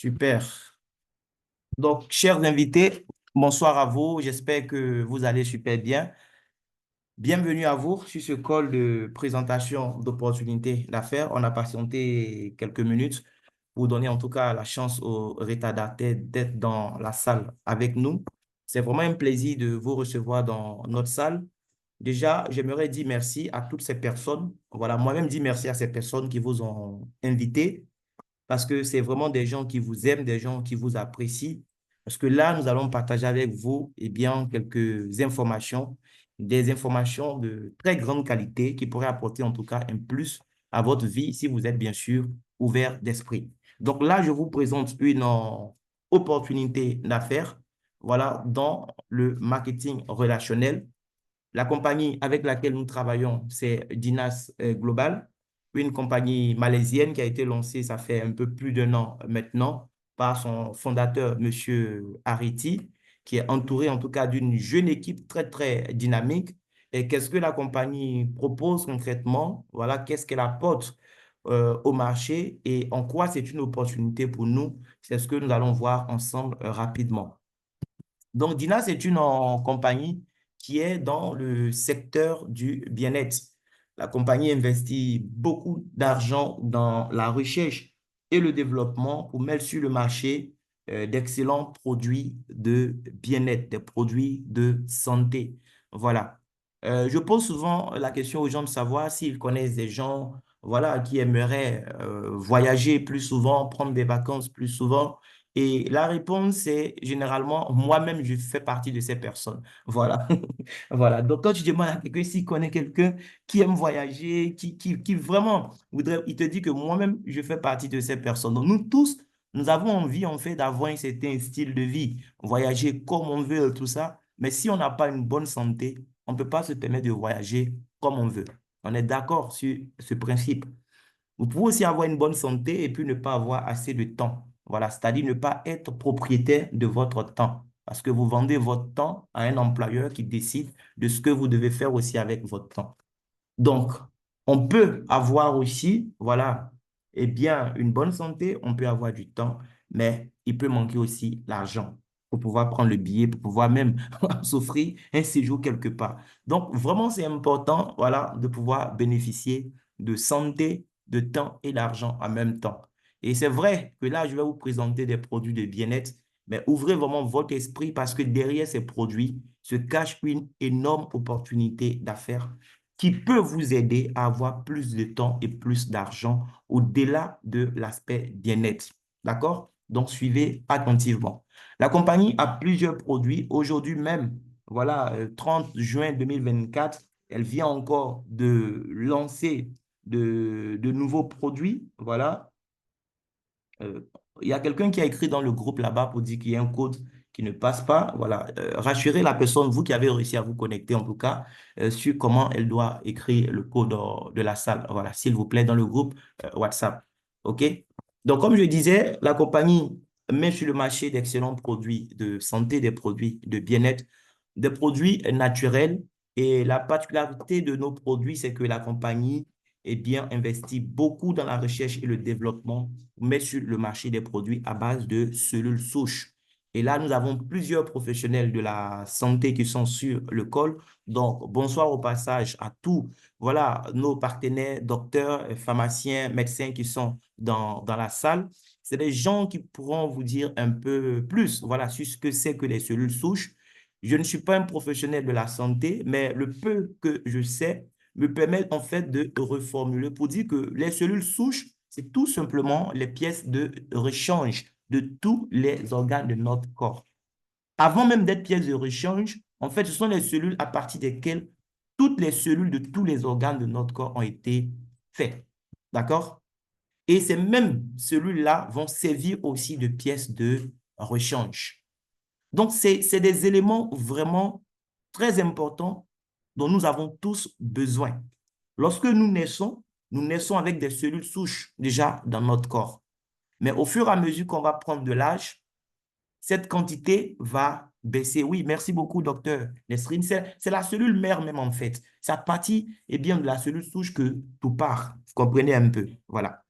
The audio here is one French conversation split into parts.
Super. Donc, chers invités, bonsoir à vous. J'espère que vous allez super bien. Bienvenue à vous sur ce call de présentation d'opportunités d'affaires. On a patienté quelques minutes pour donner en tout cas la chance aux retardataires d'être dans la salle avec nous. C'est vraiment un plaisir de vous recevoir dans notre salle. Déjà, j'aimerais dire merci à toutes ces personnes. Voilà, moi-même dire merci à ces personnes qui vous ont invité parce que c'est vraiment des gens qui vous aiment, des gens qui vous apprécient. Parce que là, nous allons partager avec vous, eh bien, quelques informations, des informations de très grande qualité qui pourraient apporter en tout cas un plus à votre vie si vous êtes bien sûr ouvert d'esprit. Donc là, je vous présente une opportunité d'affaires, voilà, dans le marketing relationnel. La compagnie avec laquelle nous travaillons, c'est Dinas Global, une compagnie malaisienne qui a été lancée, ça fait un peu plus d'un an maintenant, par son fondateur, Monsieur Ariti, qui est entouré en tout cas d'une jeune équipe très, très dynamique. Et qu'est-ce que la compagnie propose concrètement? Voilà, qu'est-ce qu'elle apporte au marché et en quoi c'est une opportunité pour nous? C'est ce que nous allons voir ensemble rapidement. Donc, Dina, c'est une compagnie qui est dans le secteur du bien-être. La compagnie investit beaucoup d'argent dans la recherche et le développement pour mettre sur le marché d'excellents produits de bien-être, des produits de santé. Voilà. Je pose souvent la question aux gens de savoir s'ils connaissent des gens, voilà, qui aimeraient voyager plus souvent, prendre des vacances plus souvent. Et la réponse, c'est généralement, moi-même, je fais partie de ces personnes. Voilà. Voilà. Donc, quand tu demandes à quelqu'un s'il connaît quelqu'un qui aime voyager, qui vraiment voudrait, il te dit que moi-même, je fais partie de ces personnes. Donc, nous tous, nous avons envie, en fait, d'avoir un certain style de vie, voyager comme on veut, tout ça. Mais si on n'a pas une bonne santé, on ne peut pas se permettre de voyager comme on veut. On est d'accord sur ce principe. Vous pouvez aussi avoir une bonne santé et puis ne pas avoir assez de temps. Voilà, c'est-à-dire ne pas être propriétaire de votre temps. Parce que vous vendez votre temps à un employeur qui décide de ce que vous devez faire aussi avec votre temps. Donc, on peut avoir aussi, voilà, eh bien, une bonne santé, on peut avoir du temps, mais il peut manquer aussi l'argent pour pouvoir prendre le billet, pour pouvoir même s'offrir un séjour quelque part. Donc, vraiment, c'est important, voilà, de pouvoir bénéficier de santé, de temps et d'argent en même temps. Et c'est vrai que là, je vais vous présenter des produits de bien-être, mais ouvrez vraiment votre esprit parce que derrière ces produits se cache une énorme opportunité d'affaires qui peut vous aider à avoir plus de temps et plus d'argent au-delà de l'aspect bien-être. D'accord? Donc, suivez attentivement. La compagnie a plusieurs produits. Aujourd'hui même, voilà, 30 juin 2024, elle vient encore de lancer de nouveaux produits. Voilà, euh, il y a quelqu'un qui a écrit dans le groupe là-bas pour dire qu'il y a un code qui ne passe pas. Voilà, rassurez la personne, vous qui avez réussi à vous connecter en tout cas, sur comment elle doit écrire le code de la salle. Voilà, s'il vous plaît, dans le groupe WhatsApp. OK? Donc, comme je disais, la compagnie met sur le marché d'excellents produits de santé, des produits de bien-être, des produits naturels. Et la particularité de nos produits, c'est que la compagnie est bien investit beaucoup dans la recherche et le développement met sur le marché des produits à base de cellules souches. Et là, nous avons plusieurs professionnels de la santé qui sont sur le call. Donc, bonsoir au passage à tous, voilà, nos partenaires, docteurs, pharmaciens, médecins qui sont dans la salle. C'est des gens qui pourront vous dire un peu plus, voilà, sur ce que c'est que les cellules souches. Je ne suis pas un professionnel de la santé, mais le peu que je sais me permet en fait de reformuler pour dire que les cellules souches, c'est tout simplement les pièces de rechange de tous les organes de notre corps. Avant même d'être pièces de rechange, en fait, ce sont les cellules à partir desquelles toutes les cellules de tous les organes de notre corps ont été faites. D'accord? Et ces mêmes cellules-là vont servir aussi de pièces de rechange. Donc, c'est des éléments vraiment très importants dont nous avons tous besoin. Lorsque nous naissons avec des cellules souches déjà dans notre corps. Mais au fur et à mesure qu'on va prendre de l'âge, cette quantité va baisser. Oui, merci beaucoup, docteur Nesrine. C'est la cellule mère même, en fait. Ça partie, eh bien, de la cellule souche que tout part. Vous comprenez un peu. Voilà.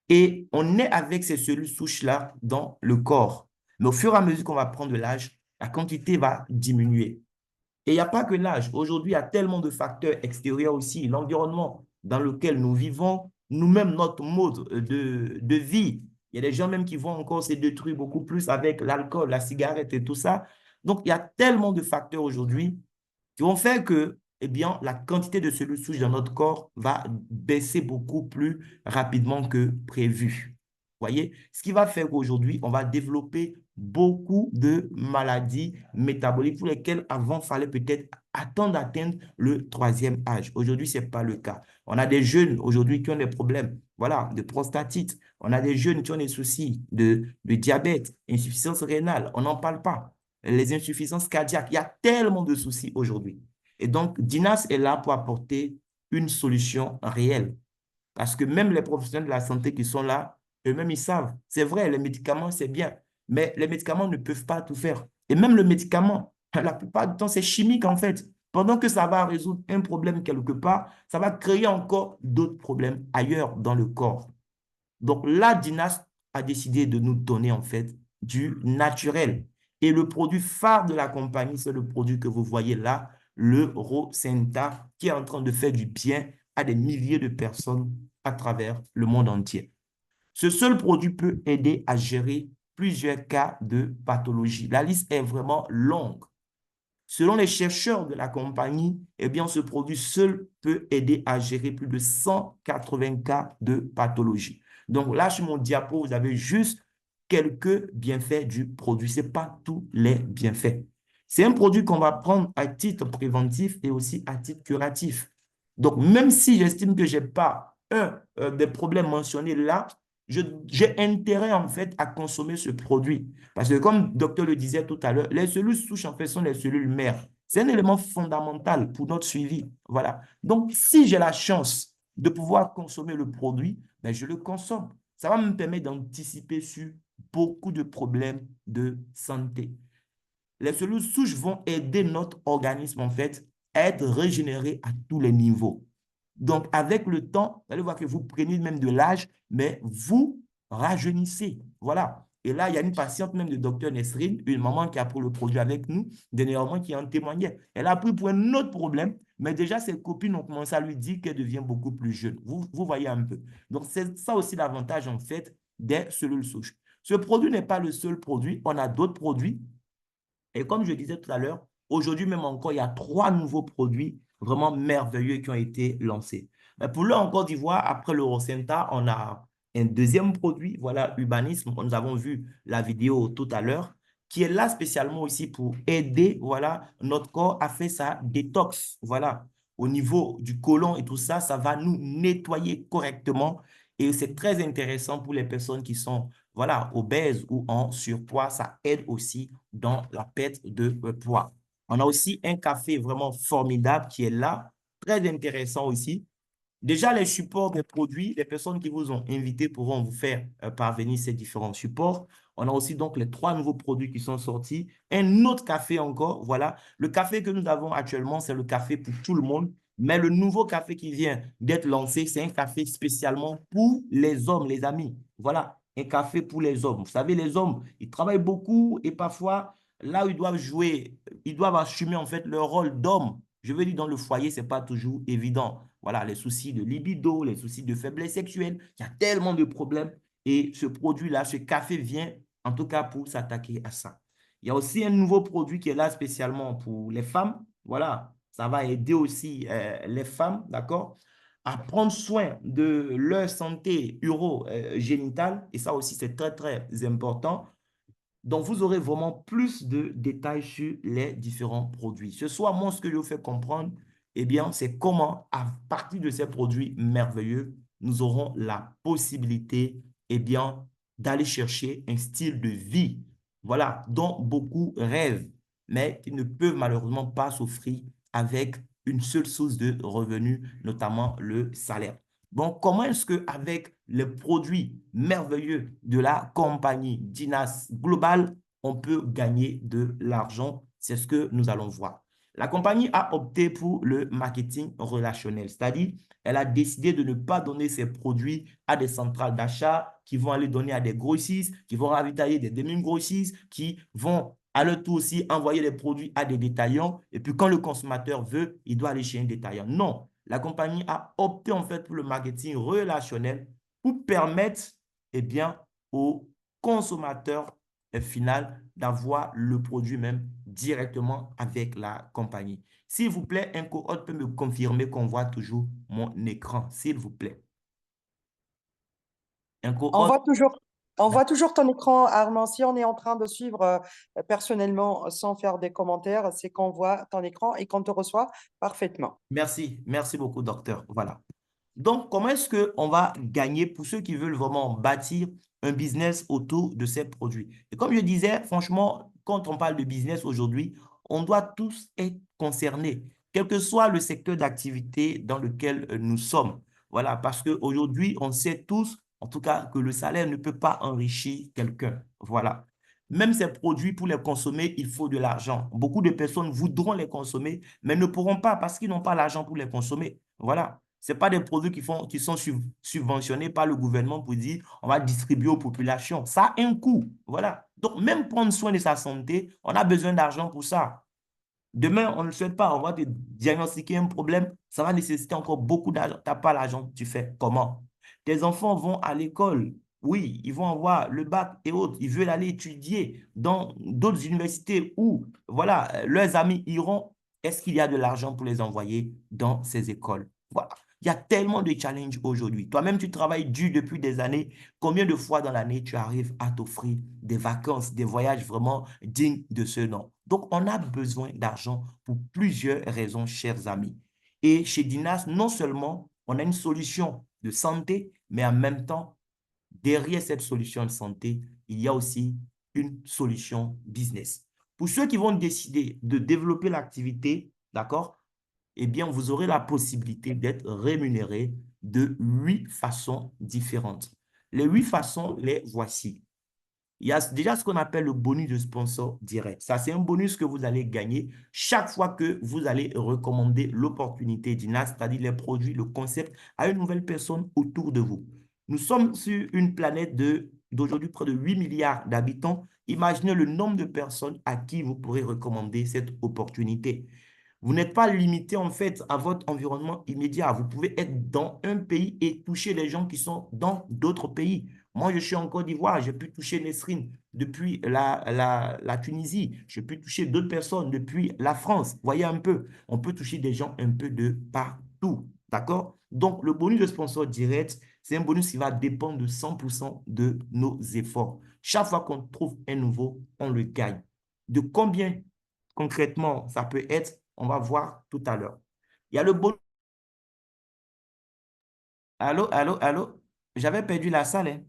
Et on est avec ces cellules souches-là dans le corps. Mais au fur et à mesure qu'on va prendre de l'âge, la quantité va diminuer. Et il n'y a pas que l'âge. Aujourd'hui, il y a tellement de facteurs extérieurs aussi. L'environnement dans lequel nous vivons, nous-mêmes, notre mode de vie. Il y a des gens même qui vont encore se détruire beaucoup plus avec l'alcool, la cigarette et tout ça. Donc, il y a tellement de facteurs aujourd'hui qui vont faire que, eh bien, la quantité de cellules souches dans notre corps va baisser beaucoup plus rapidement que prévu. Vous voyez? Ce qui va faire qu'aujourd'hui, on va développer beaucoup de maladies métaboliques pour lesquelles avant, il fallait peut-être attendre d'atteindre le troisième âge. Aujourd'hui, ce n'est pas le cas. On a des jeunes aujourd'hui qui ont des problèmes, voilà, de prostatite. On a des jeunes qui ont des soucis de diabète, insuffisance rénale. On n'en parle pas. Les insuffisances cardiaques. Il y a tellement de soucis aujourd'hui. Et donc, Dinas est là pour apporter une solution réelle. Parce que même les professionnels de la santé qui sont là, eux-mêmes, ils savent. C'est vrai, les médicaments, c'est bien. Mais les médicaments ne peuvent pas tout faire. Et même le médicament, la plupart du temps, c'est chimique en fait. Pendant que ça va résoudre un problème quelque part, ça va créer encore d'autres problèmes ailleurs dans le corps. Donc là, Dinas a décidé de nous donner en fait du naturel. Et le produit phare de la compagnie, c'est le produit que vous voyez là, le Rosenta, qui est en train de faire du bien à des milliers de personnes à travers le monde entier. Ce seul produit peut aider à gérer plusieurs cas de pathologie. La liste est vraiment longue. Selon les chercheurs de la compagnie, eh bien, ce produit seul peut aider à gérer plus de 180 cas de pathologie. Donc là, sur mon diapo, vous avez juste quelques bienfaits du produit. Ce n'est pas tous les bienfaits. C'est un produit qu'on va prendre à titre préventif et aussi à titre curatif. Donc, même si j'estime que je n'ai pas un des problèmes mentionnés là, j'ai intérêt en fait à consommer ce produit. Parce que comme le docteur le disait tout à l'heure, les cellules souches en fait sont les cellules mères. C'est un élément fondamental pour notre suivi. Voilà. Donc, si j'ai la chance de pouvoir consommer le produit, ben, je le consomme. Ça va me permettre d'anticiper sur beaucoup de problèmes de santé. Les cellules souches vont aider notre organisme en fait à être régénéré à tous les niveaux. Donc, avec le temps, vous allez voir que vous prenez même de l'âge, mais vous rajeunissez. Voilà. Et là, il y a une patiente même de docteur Nesrine, une maman qui a pris le produit avec nous, dernièrement, qui en témoignait. Elle a pris pour un autre problème, mais déjà, ses copines ont commencé à lui dire qu'elle devient beaucoup plus jeune. Vous voyez un peu. Donc, c'est ça aussi l'avantage, en fait, des cellules souches. Ce produit n'est pas le seul produit. On a d'autres produits. Et comme je disais tout à l'heure, aujourd'hui même encore, il y a 3 nouveaux produits vraiment merveilleux qui ont été lancés. Mais pour le en Côte d'Ivoire, après l'Eurocenta, on a un deuxième produit, voilà, Urbanisme. Nous avons vu la vidéo tout à l'heure, qui est là spécialement aussi pour aider, voilà, notre corps à faire sa détox. Voilà, au niveau du côlon et tout ça, ça va nous nettoyer correctement. Et c'est très intéressant pour les personnes qui sont, voilà, obèses ou en surpoids. Ça aide aussi dans la perte de poids. On a aussi un café vraiment formidable qui est là, très intéressant aussi. Déjà, les supports des produits, les personnes qui vous ont invité pourront vous faire parvenir ces différents supports. On a aussi donc les 3 nouveaux produits qui sont sortis. Un autre café encore, voilà. Le café que nous avons actuellement, c'est le café pour tout le monde. Mais le nouveau café qui vient d'être lancé, c'est un café spécialement pour les hommes, les amis. Voilà, un café pour les hommes. Vous savez, les hommes, ils travaillent beaucoup et parfois, là où ils doivent jouer, ils doivent assumer en fait leur rôle d'homme. Je veux dire, dans le foyer, ce n'est pas toujours évident. Voilà, les soucis de libido, les soucis de faiblesse sexuelle. Il y a tellement de problèmes. Et ce produit-là, ce café vient, en tout cas, pour s'attaquer à ça. Il y a aussi un nouveau produit qui est là spécialement pour les femmes. Voilà, ça va aider aussi les femmes, d'accord, à prendre soin de leur santé urogénitale. Et ça aussi, c'est très, très important. Donc, vous aurez vraiment plus de détails sur les différents produits. Ce soir, moi, ce que je vous fais comprendre, eh bien, c'est comment, à partir de ces produits merveilleux, nous aurons la possibilité, eh bien, d'aller chercher un style de vie, voilà, dont beaucoup rêvent, mais qui ne peuvent malheureusement pas s'offrir avec une seule source de revenus, notamment le salaire. Donc, comment est-ce qu'avec les produits merveilleux de la compagnie Dinas Global, on peut gagner de l'argent? C'est ce que nous allons voir. La compagnie a opté pour le marketing relationnel, c'est-à-dire elle a décidé de ne pas donner ses produits à des centrales d'achat qui vont aller donner à des grossistes, qui vont ravitailler des demi-grossistes, qui vont à leur tour aussi envoyer les produits à des détaillants. Et puis quand le consommateur veut, il doit aller chez un détaillant. Non, la compagnie a opté en fait pour le marketing relationnel pour permettre eh bien, aux consommateurs final d'avoir le produit même directement avec la compagnie. S'il vous plaît, un co-hôte peut me confirmer qu'on voit toujours mon écran, s'il vous plaît. Un On co-hôte. voit toujours, on voit toujours ton écran, Armand. Si on est en train de suivre personnellement sans faire des commentaires, c'est qu'on voit ton écran et qu'on te reçoit parfaitement. Merci, merci beaucoup, docteur. Voilà. Donc, comment est-ce qu'on va gagner pour ceux qui veulent vraiment bâtir un business autour de ces produits? Et comme je disais, franchement, quand on parle de business aujourd'hui, on doit tous être concernés, quel que soit le secteur d'activité dans lequel nous sommes. Voilà, parce qu'aujourd'hui, on sait tous, en tout cas, que le salaire ne peut pas enrichir quelqu'un. Voilà. Même ces produits, pour les consommer, il faut de l'argent. Beaucoup de personnes voudront les consommer, mais ne pourront pas parce qu'ils n'ont pas l'argent pour les consommer. Voilà. Ce pas des produits qui sont subventionnés par le gouvernement pour dire on va distribuer aux populations. Ça a un coût. Voilà. Donc, même prendre soin de sa santé, on a besoin d'argent pour ça. Demain, on ne le souhaite pas, on va te diagnostiquer un problème, ça va nécessiter encore beaucoup d'argent. Tu n'as pas l'argent, tu fais comment? Tes enfants vont à l'école, oui, ils vont avoir le bac et autres, ils veulent aller étudier dans d'autres universités où, voilà, leurs amis iront. Est-ce qu'il y a de l'argent pour les envoyer dans ces écoles? Voilà. Il y a tellement de challenges aujourd'hui. Toi-même, tu travailles dur depuis des années. Combien de fois dans l'année tu arrives à t'offrir des vacances, des voyages vraiment dignes de ce nom? Donc, on a besoin d'argent pour plusieurs raisons, chers amis. Et chez Dinas, non seulement on a une solution de santé, mais en même temps, derrière cette solution de santé, il y a aussi une solution business. Pour ceux qui vont décider de développer l'activité, d'accord, eh bien, vous aurez la possibilité d'être rémunéré de 8 façons différentes. Les 8 façons, les voici. Il y a déjà ce qu'on appelle le bonus de sponsor direct. Ça, c'est un bonus que vous allez gagner chaque fois que vous allez recommander l'opportunité d'INAS, c'est-à-dire les produits, le concept, à une nouvelle personne autour de vous. Nous sommes sur une planète d'aujourd'hui près de 8 milliards d'habitants. Imaginez le nombre de personnes à qui vous pourrez recommander cette opportunité. Vous n'êtes pas limité en fait à votre environnement immédiat. Vous pouvez être dans un pays et toucher les gens qui sont dans d'autres pays. Moi, je suis en Côte d'Ivoire, j'ai pu toucher Nesrine depuis la Tunisie. J'ai pu toucher d'autres personnes depuis la France. Voyez un peu, on peut toucher des gens un peu de partout. D'accord? Donc, le bonus de sponsor direct, c'est un bonus qui va dépendre de 100% de nos efforts. Chaque fois qu'on trouve un nouveau, on le gagne. De combien concrètement ça peut être, on va voir tout à l'heure. Il y a le bonus. Allô, allô, allô? J'avais perdu la salle, hein.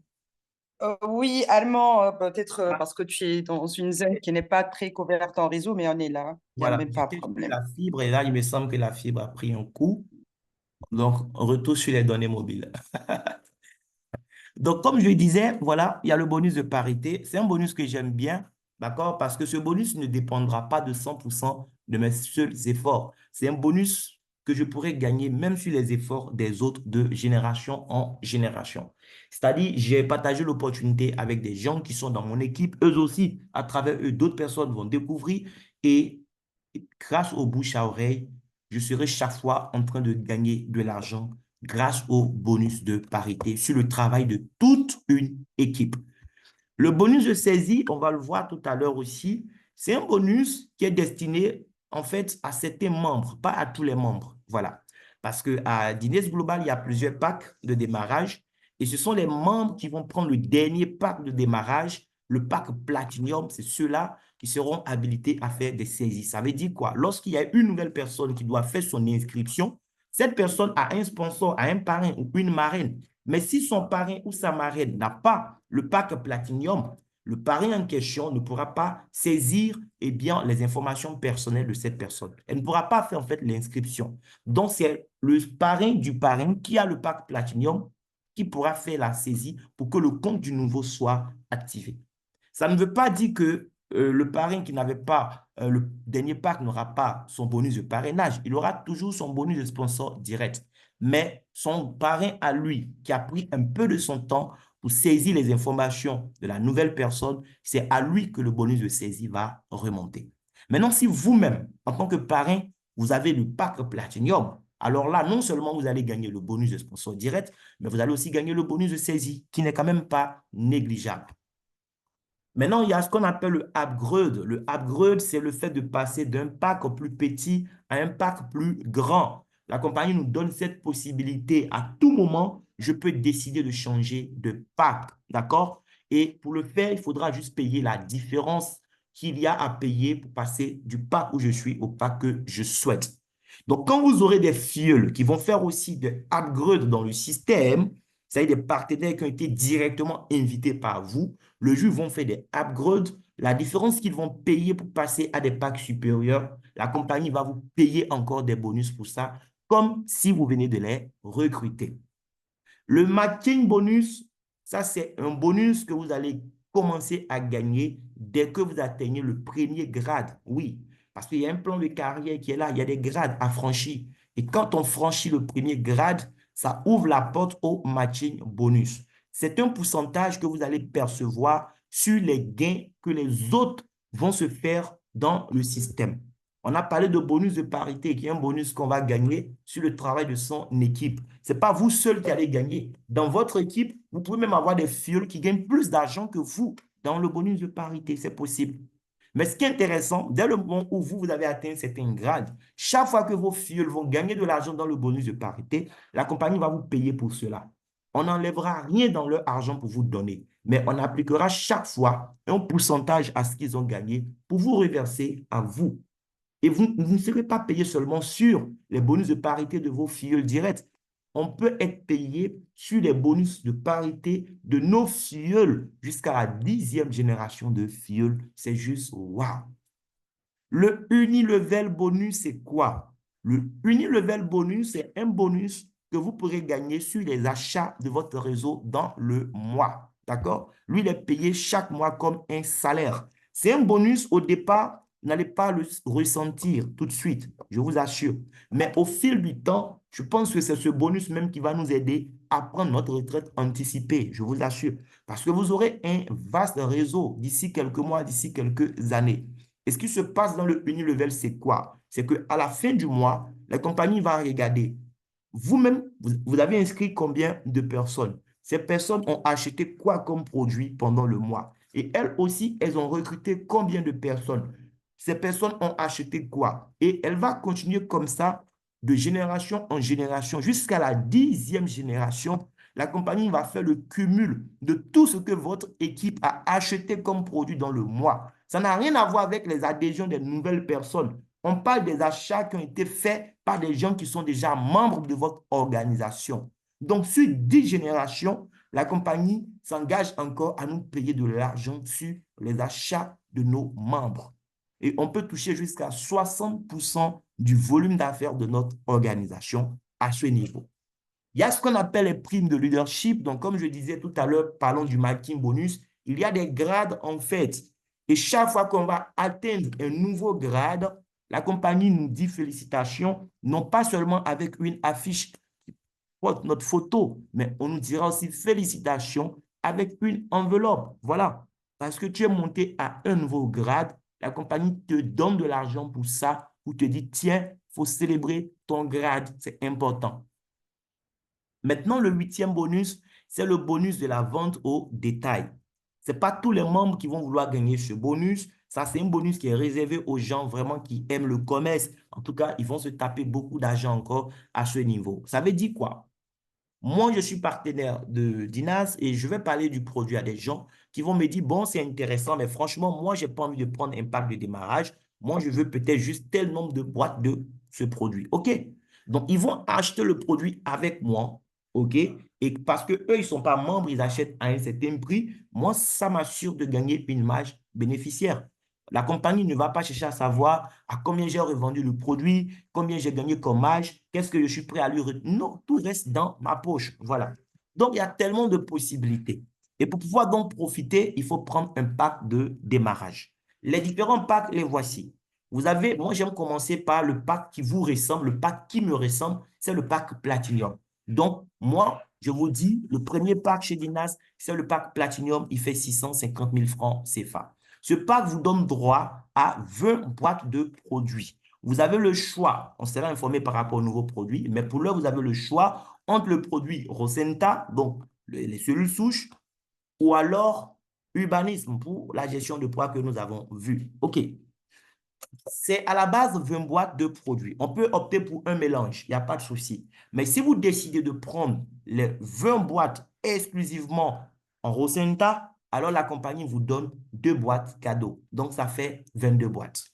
Oui, Armand, peut-être parce que tu es dans une zone qui n'est pas très couverte en réseau, mais on est là. Il n'y a Voilà, même pas de j'étais sur problème. la fibre et là, il me semble que la fibre a pris un coup. Donc, retour sur les données mobiles. Donc, comme je le disais, voilà, il y a le bonus de parité. C'est un bonus que j'aime bien, d'accord? Parce que ce bonus ne dépendra pas de 100% de mes seuls efforts. C'est un bonus que je pourrais gagner même sur les efforts des autres de génération en génération. C'est-à-dire, j'ai partagé l'opportunité avec des gens qui sont dans mon équipe. Eux aussi, à travers eux, d'autres personnes vont découvrir et grâce au bouche à oreille, je serai chaque fois en train de gagner de l'argent grâce au bonus de parité sur le travail de toute une équipe. Le bonus de saisie, on va le voir tout à l'heure aussi, c'est un bonus qui est destiné en fait à certains membres, pas à tous les membres. Voilà. Parce qu'à Dines Global, il y a plusieurs packs de démarrage et ce sont les membres qui vont prendre le dernier pack de démarrage, le pack Platinum, c'est ceux-là qui seront habilités à faire des saisies. Ça veut dire quoi? Lorsqu'il y a une nouvelle personne qui doit faire son inscription, cette personne a un sponsor, a un parrain ou une marraine. Mais si son parrain ou sa marraine n'a pas le pack Platinum, le parrain en question ne pourra pas saisir eh bien, les informations personnelles de cette personne. Elle ne pourra pas faire en fait l'inscription. Donc, c'est le parrain du parrain qui a le pack Platinum qui pourra faire la saisie pour que le compte du nouveau soit activé. Ça ne veut pas dire que le parrain qui n'avait pas le dernier pack n'aura pas son bonus de parrainage. Il aura toujours son bonus de sponsor direct. Mais son parrain à lui, qui a pris un peu de son temps pour saisir les informations de la nouvelle personne, c'est à lui que le bonus de saisie va remonter. Maintenant, si vous-même, en tant que parrain, vous avez le pack Platinum, alors là, non seulement vous allez gagner le bonus de sponsor direct, mais vous allez aussi gagner le bonus de saisie, qui n'est quand même pas négligeable. Maintenant, il y a ce qu'on appelle le upgrade. Le upgrade, c'est le fait de passer d'un pack plus petit à un pack plus grand. La compagnie nous donne cette possibilité. À tout moment, je peux décider de changer de pack. D'accord? Et pour le faire, il faudra juste payer la différence qu'il y a à payer pour passer du pack où je suis au pack que je souhaite. Donc, quand vous aurez des fioles qui vont faire aussi des upgrades dans le système, c'est-à-dire des partenaires qui ont été directement invités par vous, le jour où ils vont faire des upgrades, la différence qu'ils vont payer pour passer à des packs supérieurs, la compagnie va vous payer encore des bonus pour ça, comme si vous venez de les recruter. Le matching bonus, ça c'est un bonus que vous allez commencer à gagner dès que vous atteignez le premier grade. Oui, parce qu'il y a un plan de carrière qui est là, il y a des grades à franchir. Et quand on franchit le premier grade, ça ouvre la porte au matching bonus. C'est un pourcentage que vous allez percevoir sur les gains que les autres vont se faire dans le système. On a parlé de bonus de parité, qui est un bonus qu'on va gagner sur le travail de son équipe. Ce n'est pas vous seul qui allez gagner. Dans votre équipe, vous pouvez même avoir des filles qui gagnent plus d'argent que vous dans le bonus de parité. C'est possible. Mais ce qui est intéressant, dès le moment où vous avez atteint un certain grade, chaque fois que vos filles vont gagner de l'argent dans le bonus de parité, la compagnie va vous payer pour cela. On n'enlèvera rien dans leur argent pour vous donner, mais on appliquera chaque fois un pourcentage à ce qu'ils ont gagné pour vous reverser à vous. Et vous ne serez pas payé seulement sur les bonus de parité de vos filles directes. On peut être payé sur les bonus de parité de nos filles jusqu'à la 10e génération de filles. C'est juste waouh! Le Unilevel bonus, c'est quoi? Le Unilevel bonus, c'est un bonus que vous pourrez gagner sur les achats de votre réseau dans le mois. D'accord? Lui, il est payé chaque mois comme un salaire. C'est un bonus au départ, vous n'allez pas le ressentir tout de suite, je vous assure. Mais au fil du temps, je pense que c'est ce bonus même qui va nous aider à prendre notre retraite anticipée, je vous assure. Parce que vous aurez un vaste réseau d'ici quelques mois, d'ici quelques années. Et ce qui se passe dans le Unilevel, c'est quoi? C'est qu'à la fin du mois, la compagnie va regarder. Vous-même, vous avez inscrit combien de personnes? Ces personnes ont acheté quoi comme produit pendant le mois? Et elles aussi, elles ont recruté combien de personnes? Ces personnes ont acheté quoi? Et elle va continuer comme ça de génération en génération jusqu'à la 10e génération. La compagnie va faire le cumul de tout ce que votre équipe a acheté comme produit dans le mois. Ça n'a rien à voir avec les adhésions des nouvelles personnes. On parle des achats qui ont été faits par des gens qui sont déjà membres de votre organisation. Donc, sur 10 générations, la compagnie s'engage encore à nous payer de l'argent sur les achats de nos membres. Et on peut toucher jusqu'à 60% du volume d'affaires de notre organisation à ce niveau. Il y a ce qu'on appelle les primes de leadership. Donc, comme je disais tout à l'heure, parlons du marketing bonus, il y a des grades en fait. Et chaque fois qu'on va atteindre un nouveau grade, la compagnie nous dit félicitations, non pas seulement avec une affiche qui porte notre photo, mais on nous dira aussi félicitations avec une enveloppe. Voilà. Parce que tu es monté à un nouveau grade, la compagnie te donne de l'argent pour ça, pour te dire, tiens, il faut célébrer ton grade, c'est important. Maintenant, le 8e bonus, c'est le bonus de la vente au détail. Ce n'est pas tous les membres qui vont vouloir gagner ce bonus. Ça, c'est un bonus qui est réservé aux gens vraiment qui aiment le commerce. En tout cas, ils vont se taper beaucoup d'argent encore à ce niveau. Ça veut dire quoi? Moi, je suis partenaire de Dinas et je vais parler du produit à des gens qui vont me dire, bon, c'est intéressant, mais franchement, moi, je n'ai pas envie de prendre un pack de démarrage. Moi, je veux peut-être juste tel nombre de boîtes de ce produit. OK? Donc, ils vont acheter le produit avec moi. OK? Et parce qu'eux, ils ne sont pas membres, ils achètent à un certain prix. Moi, ça m'assure de gagner une marge bénéficiaire. La compagnie ne va pas chercher à savoir à combien j'ai revendu le produit, combien j'ai gagné comme marge, qu'est-ce que je suis prêt à lui retirer. Non, tout reste dans ma poche. Voilà. Donc, il y a tellement de possibilités. Et pour pouvoir donc profiter, il faut prendre un pack de démarrage. Les différents packs, les voici. Vous avez, moi, j'aime commencer par le pack qui vous ressemble, le pack qui me ressemble, c'est le pack Platinum. Donc, moi, je vous dis, le premier pack chez Dinas, c'est le pack Platinum, il fait 650 000 francs CFA. Ce pack vous donne droit à 20 boîtes de produits. Vous avez le choix, on sera informé par rapport aux nouveaux produits, mais pour l'heure, vous avez le choix entre le produit Rosenta, donc les cellules souches, ou alors Urbanisme pour la gestion de poids que nous avons vu. OK. C'est à la base 20 boîtes de produits. On peut opter pour un mélange, il n'y a pas de souci. Mais si vous décidez de prendre les 20 boîtes exclusivement en Rosenta, alors la compagnie vous donne 2 boîtes cadeaux. Donc, ça fait 22 boîtes.